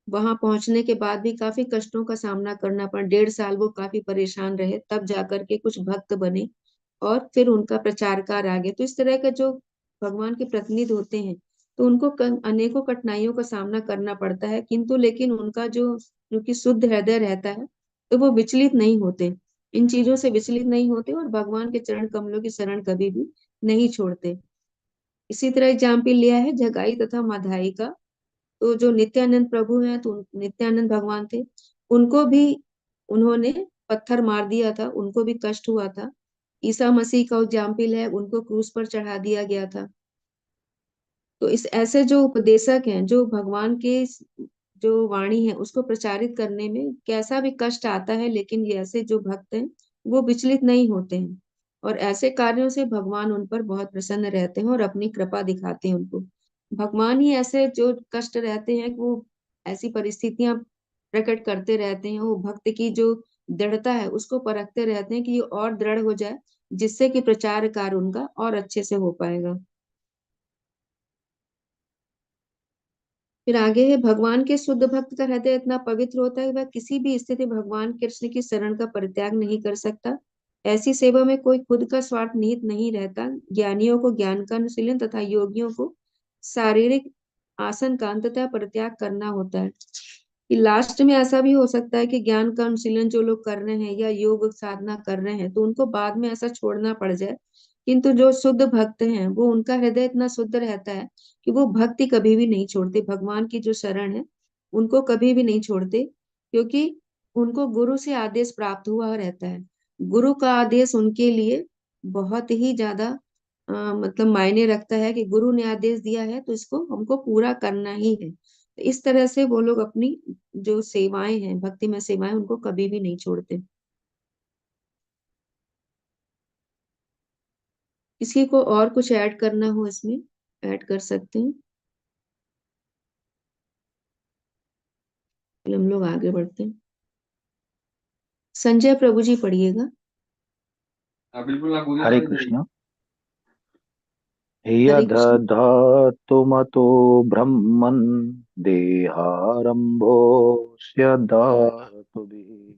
वहां पहुंचने के बाद भी काफी कष्टों का सामना करना पड़ा। 1.5 साल वो काफी परेशान रहे, तब जाकर के कुछ भक्त बने और फिर उनका प्रचार कार्य आगे। तो इस तरह के जो भगवान के प्रतिनिधि होते हैं, तो उनको अनेकों कठिनाइयों का सामना करना पड़ता है, किंतु लेकिन उनका जो कि शुद्ध हृदय रहता है, तो वो विचलित नहीं होते, इन चीजों से विचलित नहीं होते और भगवान के चरण कमलों की शरण कभी भी नहीं छोड़ते। इसी तरह एग्जाम्पल लिया है जगाई तथा माधाई का। तो जो नित्यानंद प्रभु हैं, तो नित्यानंद भगवान थे, उनको भी उन्होंने पत्थर मार दिया था, उनको भी कष्ट हुआ था। ईसा मसीह का एग्जाम्पल है, उनको क्रूस पर चढ़ा दिया गया था। तो इस ऐसे जो उपदेशक हैं, जो भगवान के जो वाणी है उसको प्रचारित करने में कैसा भी कष्ट आता है, लेकिन ये ऐसे जो भक्त हैं वो विचलित नहीं होते हैं, और ऐसे कार्यों से भगवान उन पर बहुत प्रसन्न रहते हैं और अपनी कृपा दिखाते हैं उनको। भगवान ही ऐसे जो कष्ट रहते हैं, वो ऐसी परिस्थितियां प्रकट करते रहते हैं, वो भक्त की जो दृढ़ता है उसको परखते रहते हैं कि ये और दृढ़ हो जाए, जिससे कि प्रचार कार्य उनका और अच्छे से हो पाएगा। फिर आगे है, भगवान के शुद्ध भक्त का हृदय इतना पवित्र होता है, वह किसी भी स्थिति भगवान कृष्ण की शरण का परित्याग नहीं कर सकता। ऐसी सेवा में कोई खुद का स्वार्थ निहित नहीं रहता। ज्ञानियों को ज्ञान का अनुशीलन तथा योगियों को शारीरिक आसन का अंततः परित्याग करना होता है। कि लास्ट में ऐसा भी हो सकता है कि ज्ञान का अनुशीलन जो लोग कर रहे हैं या योग साधना कर रहे हैं, तो उनको बाद में ऐसा छोड़ना पड़ जाए। किंतु जो शुद्ध भक्त हैं, वो उनका हृदय इतना शुद्ध रहता है कि वो भक्ति कभी भी नहीं छोड़ते, भगवान की जो शरण है उनको कभी भी नहीं छोड़ते, क्योंकि उनको गुरु से आदेश प्राप्त हुआ रहता है। गुरु का आदेश उनके लिए बहुत ही ज्यादा मतलब मायने रखता है कि गुरु ने आदेश दिया है तो इसको हमको पूरा करना ही है। तो इस तरह से वो लोग अपनी जो सेवाएं हैं, भक्तिमय सेवाएं, उनको कभी भी नहीं छोड़ते। किसी को और कुछ ऐड करना हो इसमें ऐड कर सकते हैं। चलिए हम लोग आगे बढ़ते हैं। संजय प्रभु जी पढ़िएगा। हरे कृष्ण। हरे कृष्ण। यदधातुमतो ब्रह्मन् देहारम्भोऽस्य धातुभिः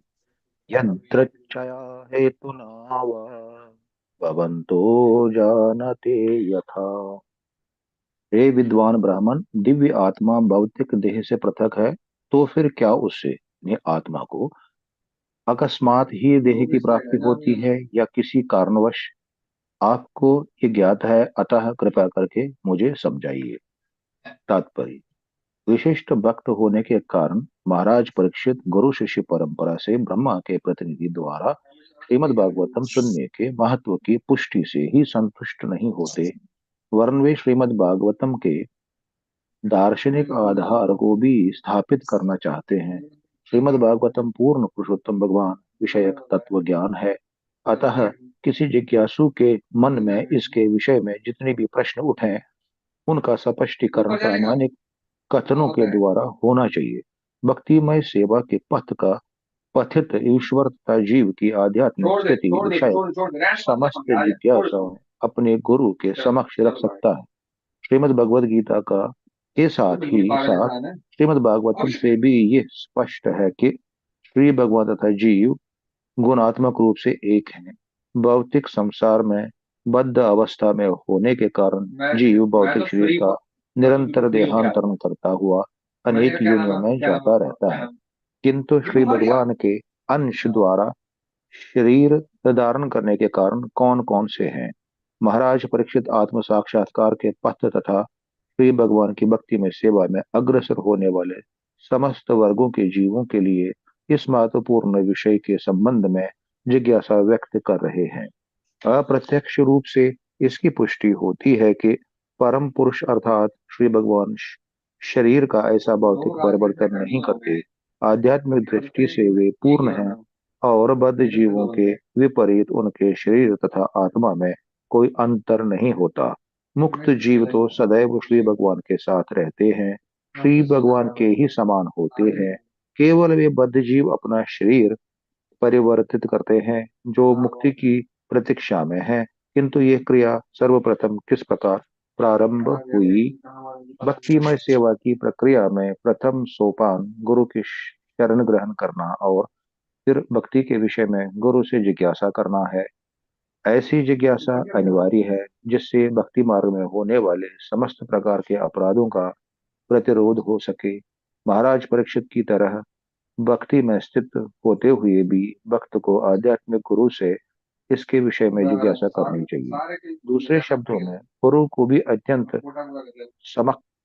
यदृच्छया हेतुना वा भवन्तो जानते यथा। हे विद्वान ब्राह्मण, दिव्य आत्मा भौतिक देह से पृथक है, तो फिर क्या उससे यानी आत्मा को अकस्मात ही देह की प्राप्ति होती है या किसी कारणवश? आपको ये ज्ञात है, अतः कृपया करके मुझे समझाइए। तात्पर्य: विशिष्ट भक्त होने के कारण महाराज परीक्षित गुरु शिष्य परंपरा से ब्रह्मा के प्रतिनिधि द्वारा श्रीमद् भागवतम सुनने के महत्व की पुष्टि से ही संतुष्ट नहीं होते, वरन वे श्रीमद् भागवतम के दार्शनिक आधार को भी स्थापित करना चाहते हैं। श्रीमद् भागवतम पूर्ण पुरुषोत्तम भगवान विषयक तत्व ज्ञान है, अतः किसी जिज्ञासु के मन में इसके विषय में जितने भी प्रश्न उठे उनका स्पष्टीकरण प्रामाणिक कथनों के द्वारा होना चाहिए। भक्तिमय सेवा के पथ का पथित ईश्वर तथा जीव की आध्यात्मिक स्थिति विषय समस्त जिज्ञासाओं अपने गुरु के समक्ष रख सकता है। श्रीमद् भगवद गीता का के साथ ही साथ श्रीमद् भागवतम से भी ये स्पष्ट है कि श्री भगवान तथा जीव गुणात्मक रूप से एक हैं। भौतिक संसार में बद्ध अवस्था में होने के कारण जीव भौतिक शरीर का निरंतर देहांतरण करता हुआ अनेक योनियों में जाता रहता है, किंतु श्री भगवान के अंश द्वारा शरीर धारण करने के कारण कौन कौन से हैं? महाराज परीक्षित आत्म साक्षात्कार के पथ तथा श्री भगवान की भक्ति में सेवा में अग्रसर होने वाले समस्त वर्गों के जीवों के लिए इस महत्वपूर्ण विषय के संबंध में जिज्ञासा व्यक्त कर रहे हैं। अप्रत्यक्ष रूप से इसकी पुष्टि होती है कि परम पुरुष अर्थात श्री भगवान शरीर का ऐसा भौतिक परिवर्तन नहीं करते। आध्यात्मिक दृष्टि से वे पूर्ण हैं और बद्ध जीवों के विपरीत उनके शरीर तथा आत्मा में कोई अंतर नहीं होता। मुक्त जीव तो सदैव श्री भगवान के साथ रहते हैं, श्री भगवान के ही समान होते हैं। केवल वे बद्ध जीव अपना शरीर परिवर्तित करते हैं जो मुक्ति की प्रतीक्षा में है, किंतु ये क्रिया सर्वप्रथम किस प्रकार प्रारंभ हुई? भक्तिमय सेवा की प्रक्रिया में प्रथम सोपान गुरु की शरण ग्रहण करना और फिर भक्ति के विषय में गुरु से जिज्ञासा करना है। ऐसी जिज्ञासा अनिवार्य है जिससे भक्ति मार्ग में होने वाले समस्त प्रकार के अपराधों का प्रतिरोध हो सके। महाराज परीक्षित की तरह भक्ति में स्थित होते हुए भी भक्त को आध्यात्मिक गुरु से इसके विषय में जिज्ञासा करनी चाहिए। दूसरे शब्दों में गुरु को भी अत्यंत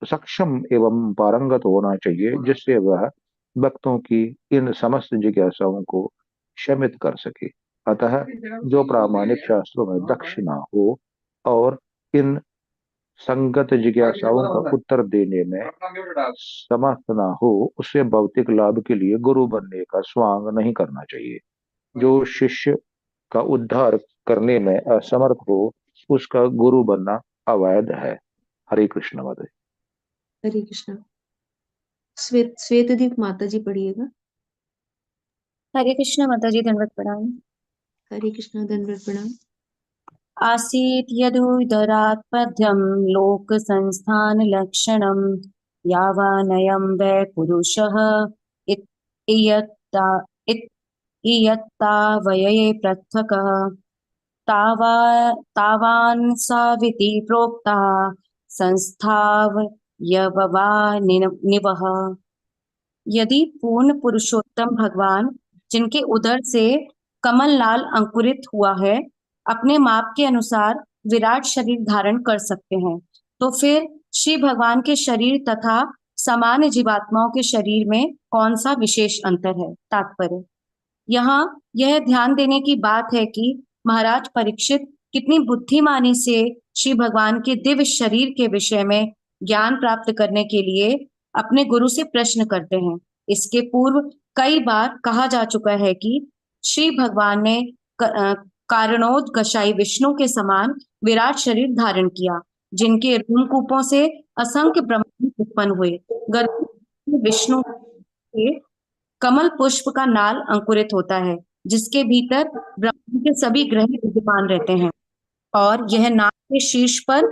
सक्षम एवं पारंगत होना चाहिए जिससे वह भक्तों की इन समस्त जिज्ञासाओं को शमित कर सके। अतः जो प्रामाणिक शास्त्रों में दक्ष न हो और इन संगत जिज्ञासाओं का उत्तर देने में समर्थ न हो, उसे भौतिक लाभ के लिए गुरु बनने का स्वांग नहीं करना चाहिए। जो शिष्य का उद्धार करने में असमर्थ हो उसका गुरु बनना अवैध है। हरे कृष्ण माता। हरे कृष्ण। श्वेतदीप माता जी पढ़िएगा। हरे कृष्ण माता जी, दंडवत प्रणाम। हरे कृष्ण, दंडवत प्रणाम। आसीत् यदुदरात् पद्यं लोक संस्थान लक्षणं यावानयं वै पुरुषः इयत्तावयये पृथक्ः तावान् साविति प्रोक्ता संस्थावयवनिवः। यदि पूर्ण पुरुषोत्तम भगवान जिनके उदर से कमल लाल अंकुरित हुआ है अपने माप के अनुसार विराट शरीर धारण कर सकते हैं, तो फिर श्री भगवान के शरीर तथा सामान्य जीवात्माओं के शरीर में कौन सा विशेष अंतर है? तात्पर्य: यहाँ यह ध्यान देने की बात है कि महाराज परीक्षित कितनी बुद्धिमानी से श्री भगवान के दिव्य शरीर के विषय में ज्ञान प्राप्त करने के लिए अपने गुरु से प्रश्न करते हैं। इसके पूर्व कई बार कहा जा चुका है कि श्री भगवान ने कारणोदकशाई विष्णु के समान विराट शरीर धारण किया, जिनके रोमकूपों से असंख्य ब्रह्मांड उत्पन्न हुए। गर्भ में विष्णु के कमल पुष्प का नाल अंकुरित होता है, जिसके भीतर ब्रह्मांड के सभी ग्रह विद्यमान रहते हैं, और यह नाल के शीर्ष पर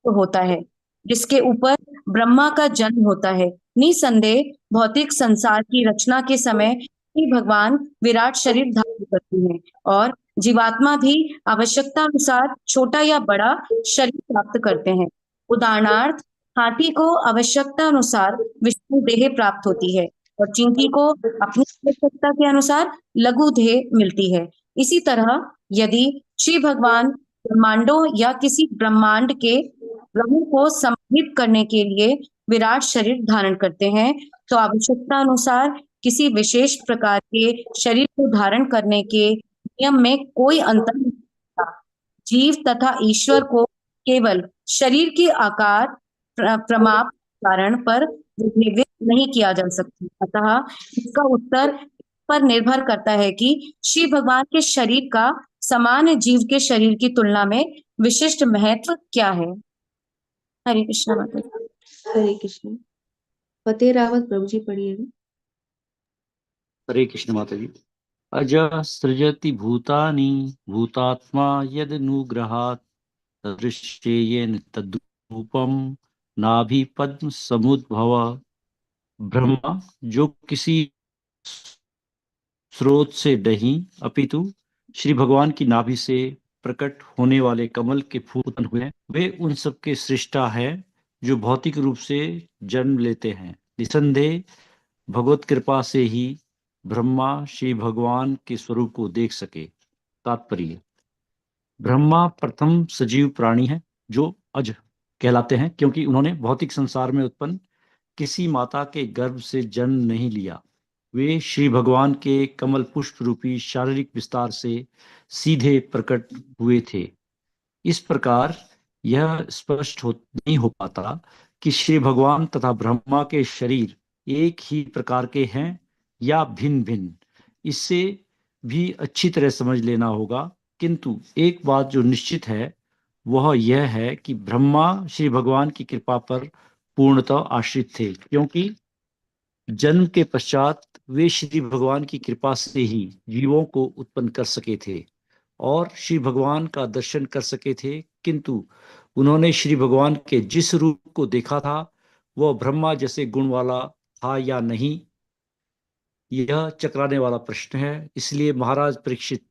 होता है, जिसके ऊपर ब्रह्मा का जन्म होता है। निसंदेह भौतिक संसार की रचना के समय ही भगवान विराट शरीर धारण करते हैं, और जीवात्मा भी आवश्यकता अनुसार छोटा या बड़ा शरीर प्राप्त करते हैं। उदाहरणार्थ, हाथी को आवश्यकता अनुसार विष्णु देह प्राप्त होती है, और चींटी को अपनी आवश्यकता के अनुसार लघु देह मिलती है। इसी तरह यदि श्री भगवान ब्रह्मांडों या किसी ब्रह्मांड के ग्रहों को समाहित करने के लिए विराट शरीर धारण करते हैं, तो आवश्यकता अनुसार किसी विशेष प्रकार के शरीर को धारण करने के नियम में कोई अंतर नहीं होता। जीव तथा ईश्वर को केवल शरीर के आकार प्रमाप कारण पर विभेदित नहीं किया जा सकता। अतः इसका उत्तर पर निर्भर करता है कि श्री भगवान के शरीर का सामान्य जीव के शरीर की तुलना में विशिष्ट महत्व क्या है। हरे कृष्णा माता जी। हरे कृष्ण। फतेह रावत प्रभु जी पढ़िएगा। हरे कृष्ण माता जी। अज सृजति भूतानि भूतात्मा यदनुग्रहात् तदृश्येन तद्रूपम नाभि पद्म समुद्भव। ब्रह्मा जो किसी स्रोत से नहीं अपितु श्री भगवान की नाभि से प्रकट होने वाले कमल के फूल उत्पन्न हुए हैं, वे उन सब के सृष्टा है जो भौतिक रूप से जन्म लेते हैं। निसंदेह भगवत कृपा से ही ब्रह्मा श्री भगवान के स्वरूप को देख सके। तात्पर्य, ब्रह्मा प्रथम सजीव प्राणी है जो अज कहलाते हैं, क्योंकि उन्होंने भौतिक संसार में उत्पन्न किसी माता के गर्भ से जन्म नहीं लिया। वे श्री भगवान के कमल पुष्प रूपी शारीरिक विस्तार से सीधे प्रकट हुए थे। इस प्रकार यह स्पष्ट नहीं हो पाता कि श्री भगवान तथा ब्रह्मा के शरीर एक ही प्रकार के हैं या भिन्न भिन्न। इससे भी अच्छी तरह समझ लेना होगा, किंतु एक बात जो निश्चित है वह यह है कि ब्रह्मा श्री भगवान की कृपा पर पूर्णतः आश्रित थे, क्योंकि जन्म के पश्चात वे श्री भगवान की कृपा से ही जीवों को उत्पन्न कर सके थे और श्री भगवान का दर्शन कर सके थे। किंतु उन्होंने श्री भगवान के जिस रूप को देखा था वह ब्रह्मा जैसे गुण वाला था या नहीं, यह चकराने वाला प्रश्न है। इसलिए महाराज परीक्षित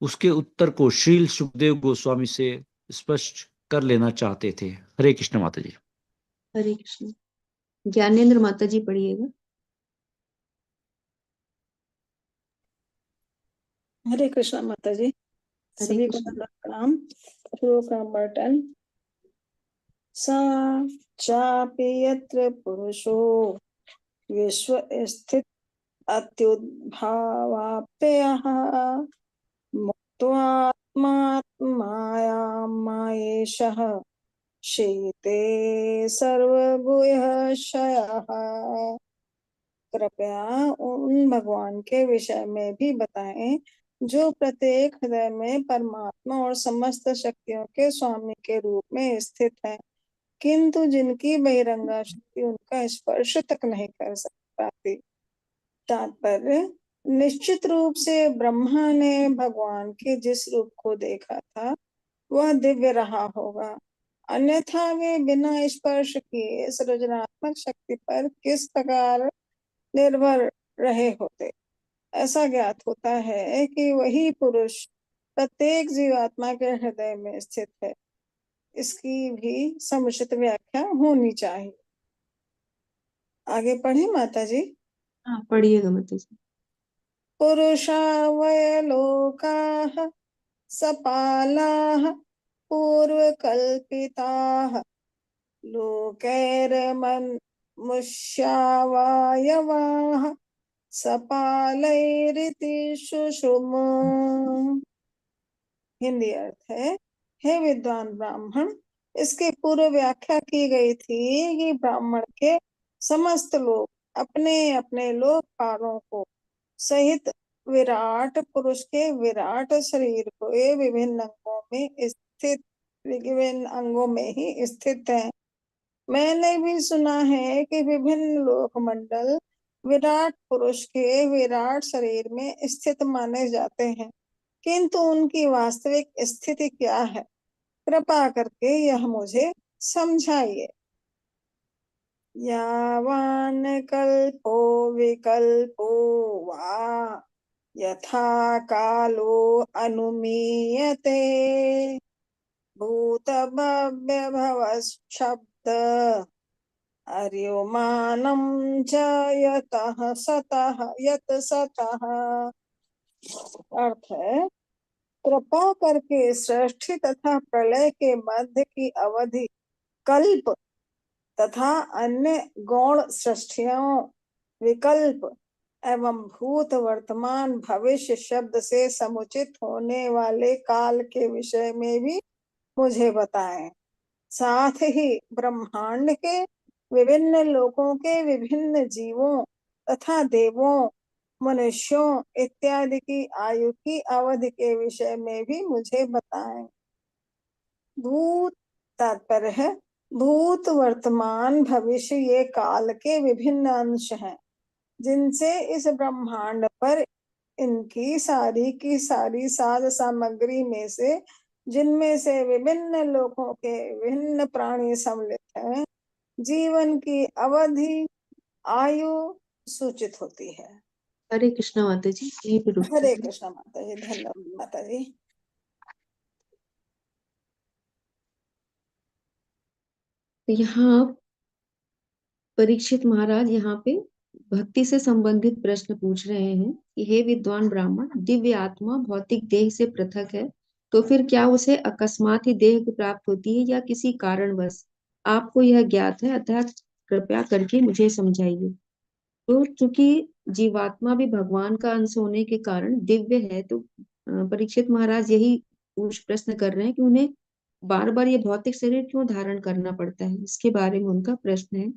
उसके उत्तर को श्रील सुखदेव गोस्वामी से स्पष्ट कर लेना चाहते थे। हरे कृष्ण माता जी। हरे कृष्ण। ज्ञानेंद्र माता जी पढ़िएगा। हरे कृष्णा माता जी। हरे सभी को कृष्ण। दंडवत प्रणाम। श्लोक नंबर 10। सा चापि यत्र पुरुषो विश्व स्थित अत्युद्भावाप्ययः मुक्त्वात्मात्मायां मायेशः शीते सर्वभूयशयः। कृपया उन भगवान के विषय में भी बताएं जो प्रत्येक हृदय में परमात्मा और समस्त शक्तियों के स्वामी के रूप में स्थित है, किंतु जिनकी बहिरंगा शक्ति उनका स्पर्श तक नहीं कर पाती। तात्पर्य, निश्चित रूप से ब्रह्मा ने भगवान के जिस रूप को देखा था वह दिव्य रहा होगा, अन्यथा वे बिना स्पर्श किए सृजनात्मक शक्ति पर किस प्रकार निर्भर रहे होते। ऐसा ज्ञात होता है कि वही पुरुष प्रत्येक जीवात्मा के हृदय में स्थित है। इसकी भी समुचित व्याख्या होनी चाहिए। आगे पढ़े माता जी। हाँ पढ़िएगा माता जी। पुरुषा वय लोकाः सपालाः पूर्वकल्पिताः लोकैर्मनुष्यावयवाः सपालैरिति शुश्रुम। हिंदी अर्थ है, हे विद्वान ब्राह्मण, इसकी पूर्व व्याख्या की गई थी कि ब्राह्मण के समस्त लोग अपने अपने लोकपालों को सहित विराट पुरुष के विराट शरीर को विभिन्न अंगों में ही स्थित है। मैंने भी सुना है कि विभिन्न लोकमंडल विराट पुरुष के विराट शरीर में स्थित माने जाते हैं, किंतु उनकी वास्तविक स्थिति क्या है, कृपा करके यह मुझे समझाइए। यावान कल्पो विकल्पो वा यथा कालो अनुमीयते भूत भव्य भवशब्द अर्युमानं च यतः सतः। अर्थ है, कृपा करके सृष्टि तथा प्रलय के मध्य की अवधि, कल्प तथा अन्य गौण सृष्टियों, विकल्प एवं भूत वर्तमान भविष्य शब्द से समुचित होने वाले काल के विषय में भी मुझे बताएं। साथ ही ब्रह्मांड के विभिन्न लोकों के विभिन्न जीवों तथा देवों, मनुष्यों इत्यादि की आयु की अवधि के विषय में भी मुझे बताएं। भूत तात्पर्य है भूत वर्तमान भविष्य, ये काल के विभिन्न अंश हैं जिनसे इस ब्रह्मांड पर इनकी सारी की सारी साध सामग्री में से, जिनमें से विभिन्न लोकों के विभिन्न प्राणी सम्मिलित हैं, जीवन की अवधि आयु सूचित होती है। हरे कृष्णा माता जी। यहीं पे रुकते हरे हैं। कृष्णा माता जी। धन्यवाद माता जी। यहाँ परीक्षित महाराज यहाँ पे भक्ति से संबंधित प्रश्न पूछ रहे हैं कि हे विद्वान ब्राह्मण, दिव्य आत्मा भौतिक देह से पृथक है, तो फिर क्या उसे अकस्मात ही देह की प्राप्त होती है या किसी कारणवश? आपको यह ज्ञात है, अतः कृपया करके मुझे समझाइए। तो चूंकि जीवात्मा भी भगवान का अंश होने के कारण दिव्य है, तो परीक्षित महाराज यही प्रश्न कर रहे हैं कि उन्हें बार बार ये भौतिक शरीर क्यों धारण करना पड़ता है, इसके बारे में उनका प्रश्न है।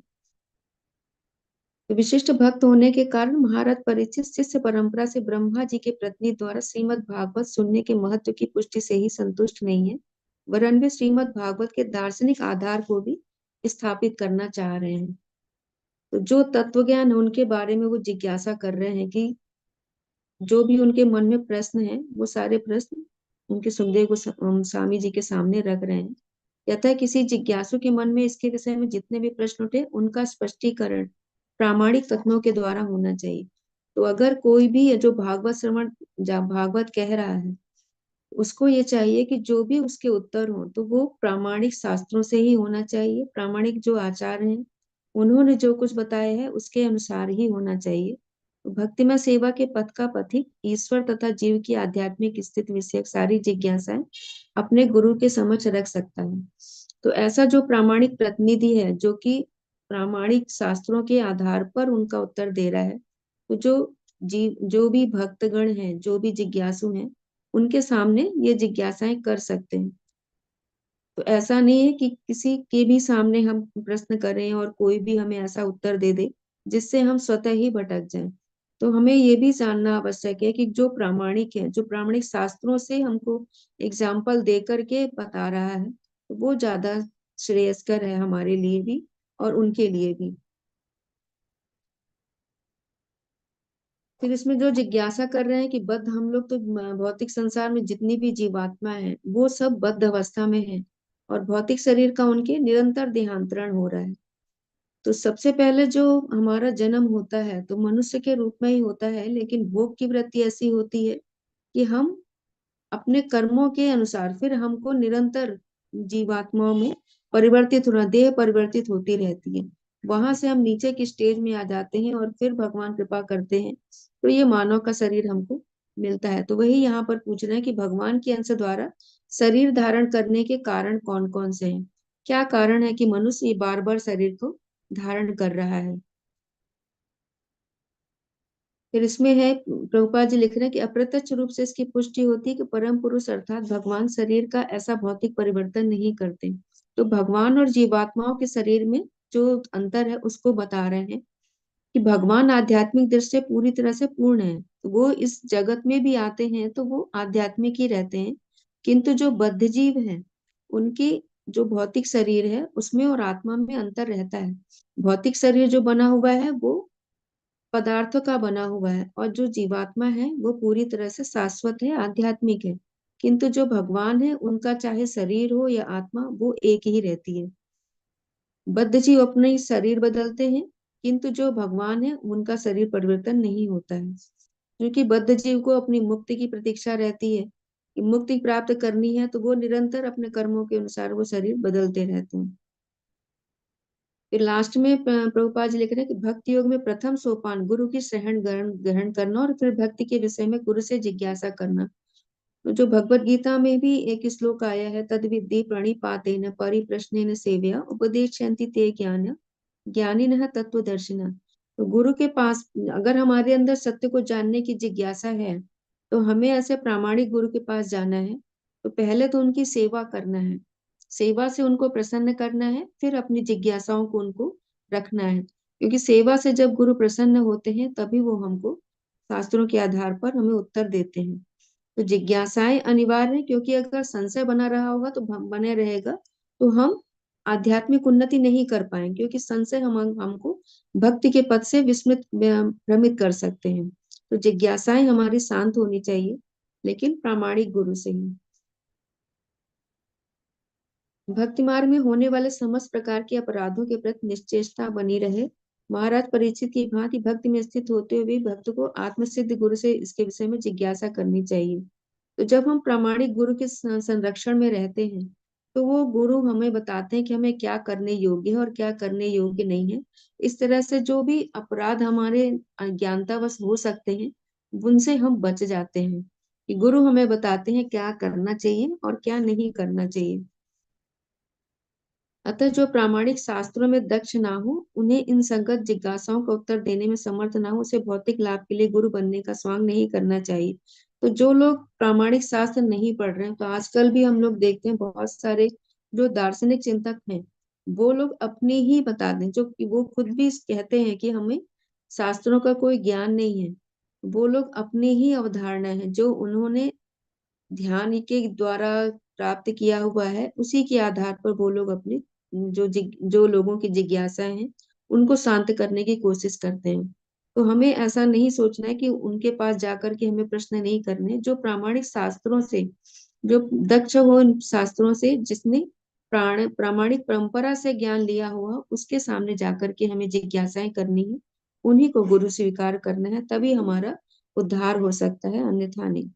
तो विशिष्ट भक्त होने के कारण महाराज परीक्षित शिष्य परंपरा से ब्रह्मा जी के प्रतिनिधि द्वारा श्रीमद् भागवत सुनने के महत्व की पुष्टि से ही संतुष्ट नहीं है, वरन वे श्रीमद् भागवत के दार्शनिक आधार को भी स्थापित करना चाह रहे हैं। तो जो तत्व ज्ञान है उनके बारे में वो जिज्ञासा कर रहे हैं कि जो भी उनके मन में प्रश्न है, वो सारे प्रश्न उनके सुखदेव गोस्वामी जी के सामने रख रहे हैं। यथा किसी जिज्ञासु के मन में इसके विषय में जितने भी प्रश्न उठे, उनका स्पष्टीकरण प्रामाणिक तत्वों के द्वारा होना चाहिए। तो अगर कोई भी जो भागवत श्रवण भागवत कह रहा है, उसको ये चाहिए कि जो भी उसके उत्तर हो तो वो प्रामाणिक शास्त्रों से ही होना चाहिए। प्रामाणिक जो आचार्य हैं उन्होंने जो कुछ बताया है उसके अनुसार ही होना चाहिए। तो भक्तिमय सेवा के पथ का पथिक ईश्वर तथा जीव की आध्यात्मिक स्थिति विषयक सारी जिज्ञासाएं अपने गुरु के समक्ष रख सकता है। तो ऐसा जो प्रामाणिक प्रतिनिधि है, जो कि प्रामाणिक शास्त्रों के आधार पर उनका उत्तर दे रहा है, तो जो भी भक्तगण हैं, जो भी जिज्ञासु हैं, उनके सामने ये जिज्ञासाएं कर सकते हैं। तो ऐसा नहीं है कि किसी के भी सामने हम प्रश्न करें और कोई भी हमें ऐसा उत्तर दे दे जिससे हम स्वतः ही भटक जाएं। तो हमें ये भी जानना आवश्यक है कि जो प्रामाणिक है, जो प्रामाणिक शास्त्रों से हमको एग्जाम्पल दे करके बता रहा है, तो वो ज्यादा श्रेयस्कर है हमारे लिए भी और उनके लिए भी। फिर इसमें जो जिज्ञासा कर रहे हैं कि बद्ध हम लोग तो भौतिक संसार में जितनी भी जीवात्मा है वो सब बद्ध अवस्था में है और भौतिक शरीर का उनके निरंतर देहांतरण हो रहा है। तो सबसे पहले जो हमारा जन्म होता है तो मनुष्य के रूप में ही होता है, लेकिन भोग की वृत्ति ऐसी होती है कि हम अपने कर्मों के अनुसार फिर हमको निरंतर जीवात्माओं में परिवर्तित होना, देह परिवर्तित होती रहती है। वहां से हम नीचे की स्टेज में आ जाते हैं और फिर भगवान कृपा करते हैं तो ये मानव का शरीर हमको मिलता है। तो वही यहाँ पर पूछ रहे हैं कि भगवान के अंश द्वारा शरीर धारण करने के कारण कौन कौन से हैं, क्या कारण है कि मनुष्य ये बार बार शरीर को धारण कर रहा है। फिर इसमें है, प्रभुपाद जी लिख रहे हैं कि अप्रत्यक्ष रूप से इसकी पुष्टि होती है कि परम पुरुष अर्थात भगवान शरीर का ऐसा भौतिक परिवर्तन नहीं करते। तो भगवान और जीवात्माओं के शरीर में जो अंतर है उसको बता रहे हैं कि भगवान आध्यात्मिक दृष्टि से पूरी तरह से पूर्ण है, तो वो इस जगत में भी आते हैं तो वो आध्यात्मिक ही रहते हैं। किंतु जो बद्ध जीव है उनकी जो भौतिक शरीर है उसमें और आत्मा में अंतर रहता है। भौतिक शरीर जो बना हुआ है वो पदार्थों का बना हुआ है, और जो जीवात्मा है वो पूरी तरह से शाश्वत है, आध्यात्मिक है। किंतु जो भगवान है उनका चाहे शरीर हो या आत्मा वो एक ही रहती है। बद्ध जीव अपने शरीर बदलते हैं, किंतु जो भगवान है उनका शरीर परिवर्तन नहीं होता है, क्योंकि बद्ध जीव को अपनी मुक्ति की प्रतीक्षा रहती है कि मुक्ति प्राप्त करनी है, तो वो निरंतर अपने कर्मों के अनुसार वो शरीर बदलते रहते हैं। फिर लास्ट में प्रभुपाद जी लिख रहे हैं कि भक्ति योग में प्रथम सोपान गुरु की शरण ग्रहण करना, और फिर भक्ति के विषय में गुरु से जिज्ञासा करना। तो जो भगवत गीता में भी एक श्लोक आया है, तद विद्धि प्रणिपातेन परिप्रश्नेन सेव्या उपदेशयन्ति ते ज्ञान ज्ञानिनः तत्वदर्शिनः। तो गुरु के पास अगर हमारे अंदर सत्य को जानने की जिज्ञासा है तो हमें ऐसे प्रामाणिक गुरु के पास जाना है। तो पहले तो उनकी सेवा करना है, सेवा से उनको प्रसन्न करना है, फिर अपनी जिज्ञासाओं को उनको रखना है, क्योंकि सेवा से जब गुरु प्रसन्न होते हैं तभी वो हमको शास्त्रों के आधार पर हमें उत्तर देते हैं। तो जिज्ञासाएं अनिवार्य है, क्योंकि अगर संशय बना रहा होगा तो बने रहेगा तो हम आध्यात्मिक उन्नति नहीं कर पाएंगे, क्योंकि संशय हमको भक्ति के पथ से विस्मित भ्रमित कर सकते हैं। तो जिज्ञासाएं हमारी शांत होनी चाहिए, लेकिन प्रामाणिक गुरु से ही। भक्ति मार्ग में होने वाले समस्त प्रकार के अपराधों के प्रति निश्चेष्टा बनी रहे। महाराज परीक्षित की भांति भक्ति में स्थित होते हुए भी भक्त को आत्मसिद्ध गुरु से इसके विषय में जिज्ञासा करनी चाहिए। तो जब हम प्रामाणिक गुरु के संरक्षण में रहते हैं तो वो गुरु हमें बताते हैं कि हमें क्या करने योग्य है और क्या करने योग्य नहीं है। इस तरह से जो भी अपराध हमारे अज्ञानतावश हो सकते हैं उनसे हम बच जाते हैं, कि गुरु हमें बताते हैं क्या करना चाहिए और क्या नहीं करना चाहिए। अतः जो प्रामाणिक शास्त्रों में दक्ष ना हो, उन्हें इन संगत जिज्ञासाओं का उत्तर देने में समर्थ ना हो, उसे भौतिक लाभ के लिए गुरु बनने का स्वांग नहीं करना चाहिए। तो जो लोग प्रामाणिक शास्त्र नहीं पढ़ रहे हैं, तो आजकल भी हम लोग देखते हैं बहुत सारे जो दार्शनिक चिंतक हैं वो लोग अपने ही बता दें, जो कि वो खुद भी कहते हैं कि हमें शास्त्रों का कोई ज्ञान नहीं है। वो लोग अपनी ही अवधारणा है जो उन्होंने ध्यान के द्वारा प्राप्त किया हुआ है, उसी के आधार पर वो लोग अपने जो लोगों की जिज्ञासा है उनको शांत करने की कोशिश करते हैं। तो हमें ऐसा नहीं सोचना है कि उनके पास जाकर के हमें प्रश्न नहीं करने। जो प्रामाणिक शास्त्रों से, जो दक्ष हो इन शास्त्रों से, जिसने प्रामाणिक परंपरा से ज्ञान लिया हुआ, उसके सामने जाकर के हमें जिज्ञासाएं करनी है, उन्हीं को गुरु स्वीकार करना है, तभी हमारा उद्धार हो सकता है, अन्यथा नहीं।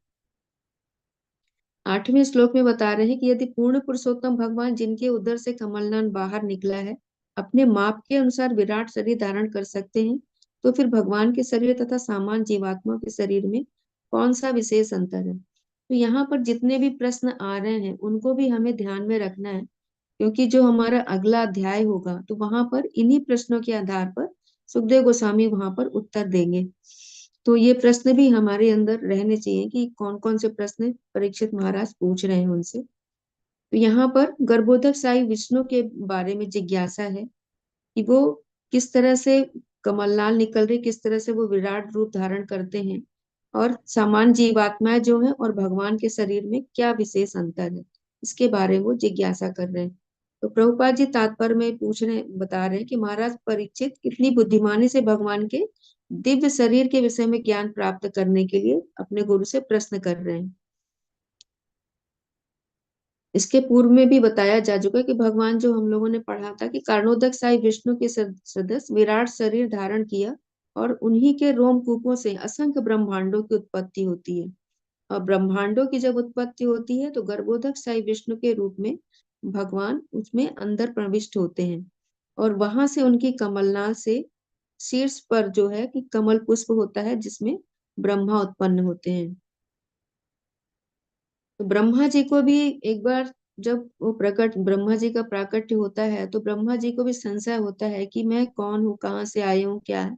8वें श्लोक में बता रहे हैं कि यदि पूर्ण पुरुषोत्तम भगवान जिनके उदर से कमलनयन बाहर निकला है अपने माप के अनुसार विराट शरीर धारण कर सकते हैं, तो फिर भगवान के शरीर तथा सामान्य जीवात्मा के शरीर में कौन सा विशेष अंतर है। तो यहाँ पर जितने भी प्रश्न आ रहे हैं उनको भी हमें ध्यान में रखना है, क्योंकि जो हमारा अगला अध्याय होगा तो वहां पर इन्हीं प्रश्नों के आधार पर सुखदेव गोस्वामी वहां पर उत्तर देंगे। तो ये प्रश्न भी हमारे अंदर रहने चाहिए कि कौन कौन से प्रश्न परीक्षित महाराज पूछ रहे हैं उनसे। तो यहाँ पर गर्भोदक साई विष्णु के बारे में जिज्ञासा है कि वो किस तरह से कमलनाल निकल रहे, किस तरह से वो विराट रूप धारण करते हैं, और सामान्य जीवात्माएं जो है और भगवान के शरीर में क्या विशेष अंतर है, इसके बारे में वो जिज्ञासा कर रहे हैं। तो प्रभुपाद जी तात्पर्य में बता रहे हैं कि महाराज परीक्षित कितनी बुद्धिमानी से भगवान के दिव्य शरीर के विषय में ज्ञान प्राप्त करने के लिए अपने गुरु से प्रश्न कर रहे हैं। इसके पूर्व में भी बताया जा चुका है कि भगवान, जो हम लोगों ने पढ़ा था कि कर्णोदक साई विष्णु के सदस्य विराट शरीर धारण किया और उन्हीं के रोमकूपों से असंख्य ब्रह्मांडों की उत्पत्ति होती है। और ब्रह्मांडों की जब उत्पत्ति होती है तो गर्भोदक साई विष्णु के रूप में भगवान उसमें अंदर प्रविष्ट होते हैं, और वहां से उनकी कमलनाल से शीर्ष पर जो है कि कमल पुष्प होता है जिसमें ब्रह्मा उत्पन्न होते हैं। तो ब्रह्मा जी को भी एक बार जब वो ब्रह्मा जी का प्राकट्य होता है तो ब्रह्मा जी को भी संशय होता है कि मैं कौन हूँ, कहाँ से आया हूँ, क्या है।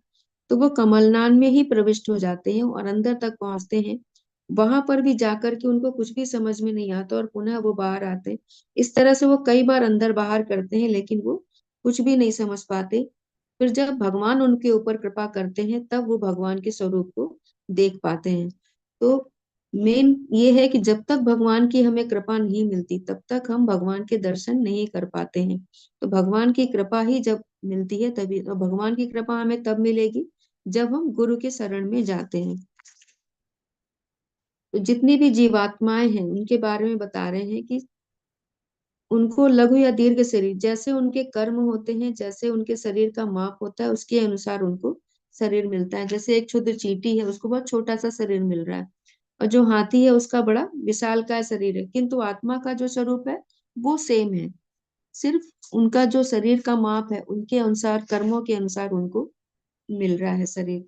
तो वो कमलनाल में ही प्रविष्ट हो जाते हैं और अंदर तक पहुंचते हैं। वहां पर भी जाकर के उनको कुछ भी समझ में नहीं आता और पुनः वो बाहर आते हैं। इस तरह से वो कई बार अंदर बाहर करते हैं, लेकिन वो कुछ भी नहीं समझ पाते। फिर जब भगवान उनके ऊपर कृपा करते हैं तब वो भगवान के स्वरूप को देख पाते हैं। तो मेन ये है कि जब तक भगवान की हमें कृपा नहीं मिलती तब तक हम भगवान के दर्शन नहीं कर पाते हैं। तो भगवान की कृपा ही जब मिलती है तभी, तो भगवान की कृपा हमें तब मिलेगी जब हम गुरु के शरण में जाते हैं। तो जितनी भी जीवात्माएं हैं उनके बारे में बता रहे हैं कि उनको लघु या दीर्घ शरीर, जैसे उनके कर्म होते हैं, जैसे उनके शरीर का माप होता है, उसके अनुसार उनको शरीर मिलता है। जैसे एक क्षुद्र चींटी है, उसको बहुत छोटा सा शरीर मिल रहा है, और जो हाथी है उसका बड़ा विशालकाय शरीर है, किंतु आत्मा का जो स्वरूप है वो सेम है। सिर्फ उनका जो शरीर का माप है उनके अनुसार, कर्मों के अनुसार उनको मिल रहा है शरीर।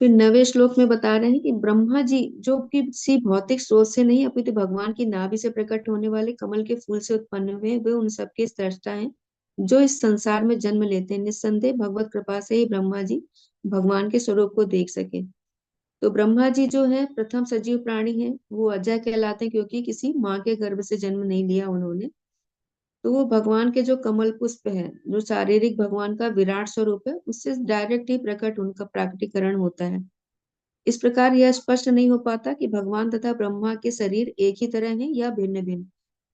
फिर 9वें श्लोक में बता रहे हैं कि ब्रह्मा जी जो किसी भौतिक स्रोत से नहीं अपितु भगवान की नाभि से प्रकट होने वाले कमल के फूल से उत्पन्न हुए हैं, वे उन सबके स्रष्टा हैं जो इस संसार में जन्म लेते हैं। निस्संदेह भगवत कृपा से ही ब्रह्मा जी भगवान के स्वरूप को देख सके। तो ब्रह्मा जी जो है प्रथम सजीव प्राणी है, वो अजय कहलाते हैं क्योंकि किसी माँ के गर्भ से जन्म नहीं लिया उन्होंने। तो वो भगवान के जो कमल पुष्प है, जो शारीरिक भगवान का विराट स्वरूप है, उससे डायरेक्ट ही प्रकट उनका प्राकटीकरण होता है। इस प्रकार यह स्पष्ट नहीं हो पाता कि भगवान तथा ब्रह्मा के शरीर एक ही तरह हैं या भिन्न भिन्न।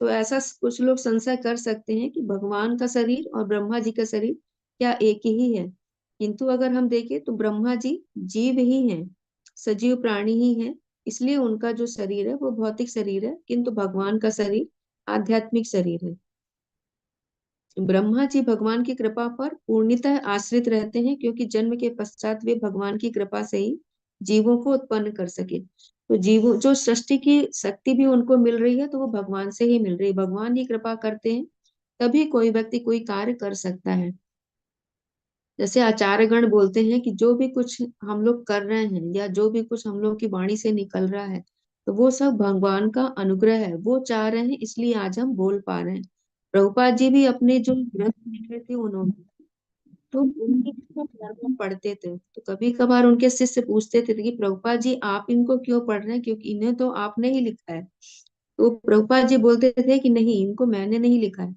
तो ऐसा कुछ लोग संशय कर सकते हैं कि भगवान का शरीर और ब्रह्मा जी का शरीर क्या एक ही है, किंतु अगर हम देखें तो ब्रह्मा जी जीव ही हैं, सजीव प्राणी ही हैं, इसलिए उनका जो शरीर है वो भौतिक शरीर है, किंतु भगवान का शरीर आध्यात्मिक शरीर है। ब्रह्मा जी भगवान की कृपा पर पूर्णतः आश्रित रहते हैं, क्योंकि जन्म के पश्चात वे भगवान की कृपा से ही जीवों को उत्पन्न कर सके। तो जीवों जो सृष्टि की शक्ति भी उनको मिल रही है तो वो भगवान से ही मिल रही है, भगवान ही कृपा करते हैं तभी कोई व्यक्ति कोई कार्य कर सकता है। जैसे आचार्यगण बोलते हैं कि जो भी कुछ हम लोग कर रहे हैं या जो भी कुछ हम लोग की वाणी से निकल रहा है, तो वो सब भगवान का अनुग्रह है, वो चाह रहे हैं इसलिए आज हम बोल पा रहे हैं। प्रभुपाद जी भी अपने जो ग्रंथ लिखे थे उन्होंने, तो उनकी धर्म पढ़ते थे, तो कभी कभार उनके शिष्य पूछते थे कि प्रभुपाद जी आप इनको क्यों पढ़ रहे हैं, क्योंकि इन्हें तो आपने ही लिखा है। तो प्रभुपाद जी बोलते थे कि नहीं, इनको मैंने नहीं लिखा है,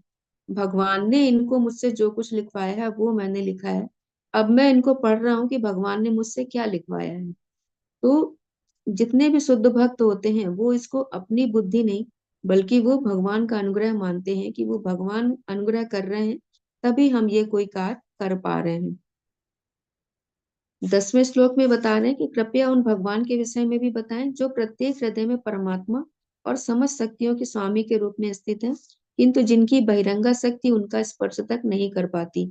भगवान ने इनको मुझसे जो कुछ लिखवाया है वो मैंने लिखा है। अब मैं इनको पढ़ रहा हूँ कि भगवान ने मुझसे क्या लिखवाया है। तो जितने भी शुद्ध भक्त होते हैं वो इसको अपनी बुद्धि नहीं बल्कि वो भगवान का अनुग्रह मानते हैं कि वो भगवान अनुग्रह कर रहे हैं, तभी हम ये कोई कार्य कर पा रहे हैं। 10वें श्लोक में बता रहे हैं कि कृपया उन भगवान के विषय में भी बताएं जो प्रत्येक हृदय में परमात्मा और समस्त शक्तियों के स्वामी के रूप में स्थित है, किंतु जिनकी बहिरंगा शक्ति उनका स्पर्श तक नहीं कर पाती।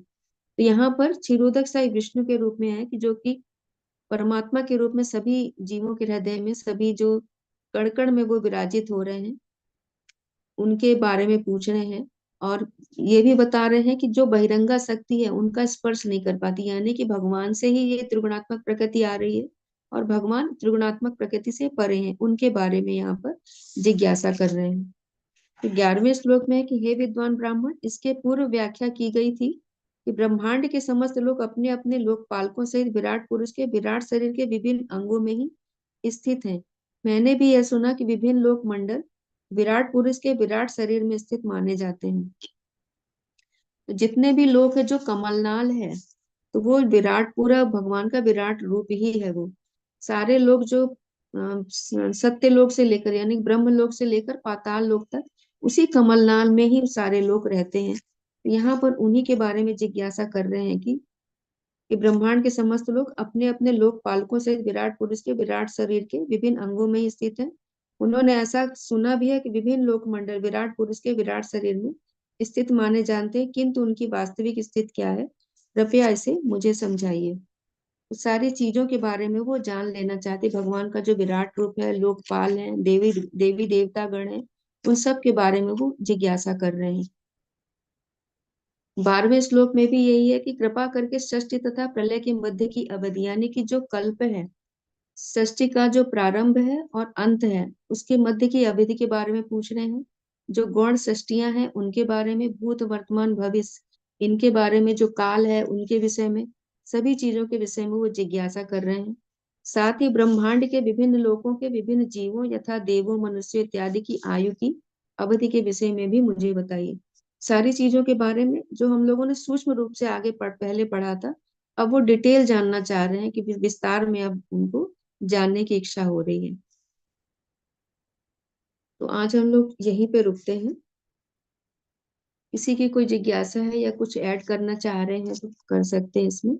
तो यहाँ पर क्षीरोदक साई विष्णु के रूप में है कि जो कि परमात्मा के रूप में सभी जीवों के हृदय में, सभी जो कण कण में वो विराजित हो रहे हैं, उनके बारे में पूछ रहे हैं। और ये भी बता रहे हैं कि जो बहिरंगा शक्ति है उनका स्पर्श नहीं कर पाती, यानी कि भगवान से ही ये त्रिगुणात्मक प्रकृति आ रही है और भगवान त्रिगुणात्मक प्रकृति से परे हैं, उनके बारे में यहाँ पर जिज्ञासा कर रहे हैं। तो 11वें श्लोक में है कि हे विद्वान ब्राह्मण, इसके पूर्व व्याख्या की गई थी कि ब्रह्मांड के समस्त लोग अपने अपने लोकपालकों सहित विराट पुरुष के विराट शरीर के विभिन्न अंगों में ही स्थित हैं। मैंने भी यह सुना कि विभिन्न लोक मंडल विराट पुरुष के विराट शरीर में स्थित माने जाते हैं। तो जितने भी लोग है जो कमलनाल है, तो वो विराट, पूरा भगवान का विराट रूप ही है। वो सारे लोग जो सत्य लोक से लेकर यानी ब्रह्म लोक से लेकर पाताल लोक तक उसी कमलनाल में ही सारे लोग रहते हैं। यहाँ पर उन्हीं के बारे में जिज्ञासा कर रहे हैं कि ब्रह्मांड के समस्त लोग अपने अपने लोक पालकों सहित विराट पुरुष के विराट शरीर के विभिन्न अंगों में ही स्थित है। उन्होंने ऐसा सुना भी है कि विभिन्न लोक मंडल विराट पुरुष के विराट शरीर में स्थित माने जानते हैं, किंतु उनकी वास्तविक स्थिति क्या है, कृपया इसे मुझे समझाइए। तो सारी चीजों के बारे में वो जान लेना चाहते, भगवान का जो विराट रूप है, लोकपाल है, देवी देवी देवता गण है, उन सब के बारे में वो जिज्ञासा कर रहे हैं। 12वें श्लोक में भी यही है कि कृपा करके सृष्टि तथा प्रलय के मध्य की अवधि यानी कि जो कल्प है, सृष्टि का जो प्रारंभ है और अंत है, उसके मध्य की अवधि के बारे में पूछ रहे हैं। जो गौण सृष्टियां हैं उनके बारे में, भूत वर्तमान भविष्य इनके बारे में, जो काल है उनके विषय में, सभी चीजों के विषय में वो जिज्ञासा कर रहे हैं। साथ ही ब्रह्मांड के विभिन्न लोकों के विभिन्न जीवों यथा देवों, मनुष्य इत्यादि की आयु की अवधि के विषय में भी मुझे बताइए। सारी चीजों के बारे में जो हम लोगों ने सूक्ष्म रूप से आगे पहले पढ़ा था, अब वो डिटेल जानना चाह रहे हैं कि विस्तार में अब उनको जानने की इच्छा हो रही है। तो आज हम लोग यहीं पे रुकते हैं। किसी की कोई जिज्ञासा है या कुछ ऐड करना चाह रहे हैं तो कर सकते हैं इसमें।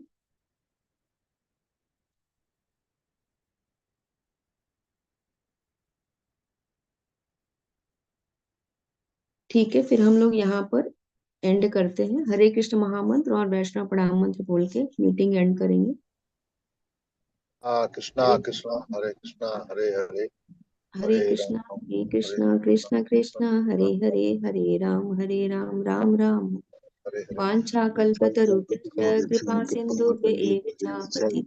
ठीक है, फिर हम लोग यहाँ पर एंड करते हैं। हरे कृष्ण महामंत्र और वैष्णव प्रणाम मंत्र बोल के मीटिंग एंड करेंगे। कृष्णा कृष्णा हरे कृष्णा हरे हरे हरे कृष्णा हरे कृष्णा कृष्ण कृष्ण हरे हरे, हरे राम राम राम वाञ्छा कल्पतरुभ्यश्च कृपा सिन्धुभ्य एव च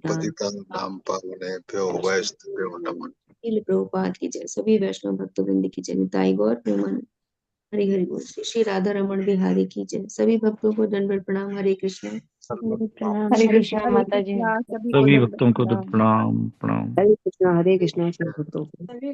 पतितानां पावनेभ्यो वैष्णवेभ्यो नमः। श्रील प्रभुपाद की जय। सभी वैष्णव भक्तवृंद की जय। निताई गौर प्रेमानंद। हरि हरि बोल। श्री श्री राधा रमण बिहारी की जय। सभी भक्तों को दंडवत प्रणाम। हरे कृष्ण। प्रणाम। हरे हरे कृष्णा माता जी। सभी को सभी दंडवत भक्तों को प्रणाम। प्रणाम प्रणाम। हरे कृष्णा सब भक्तों को।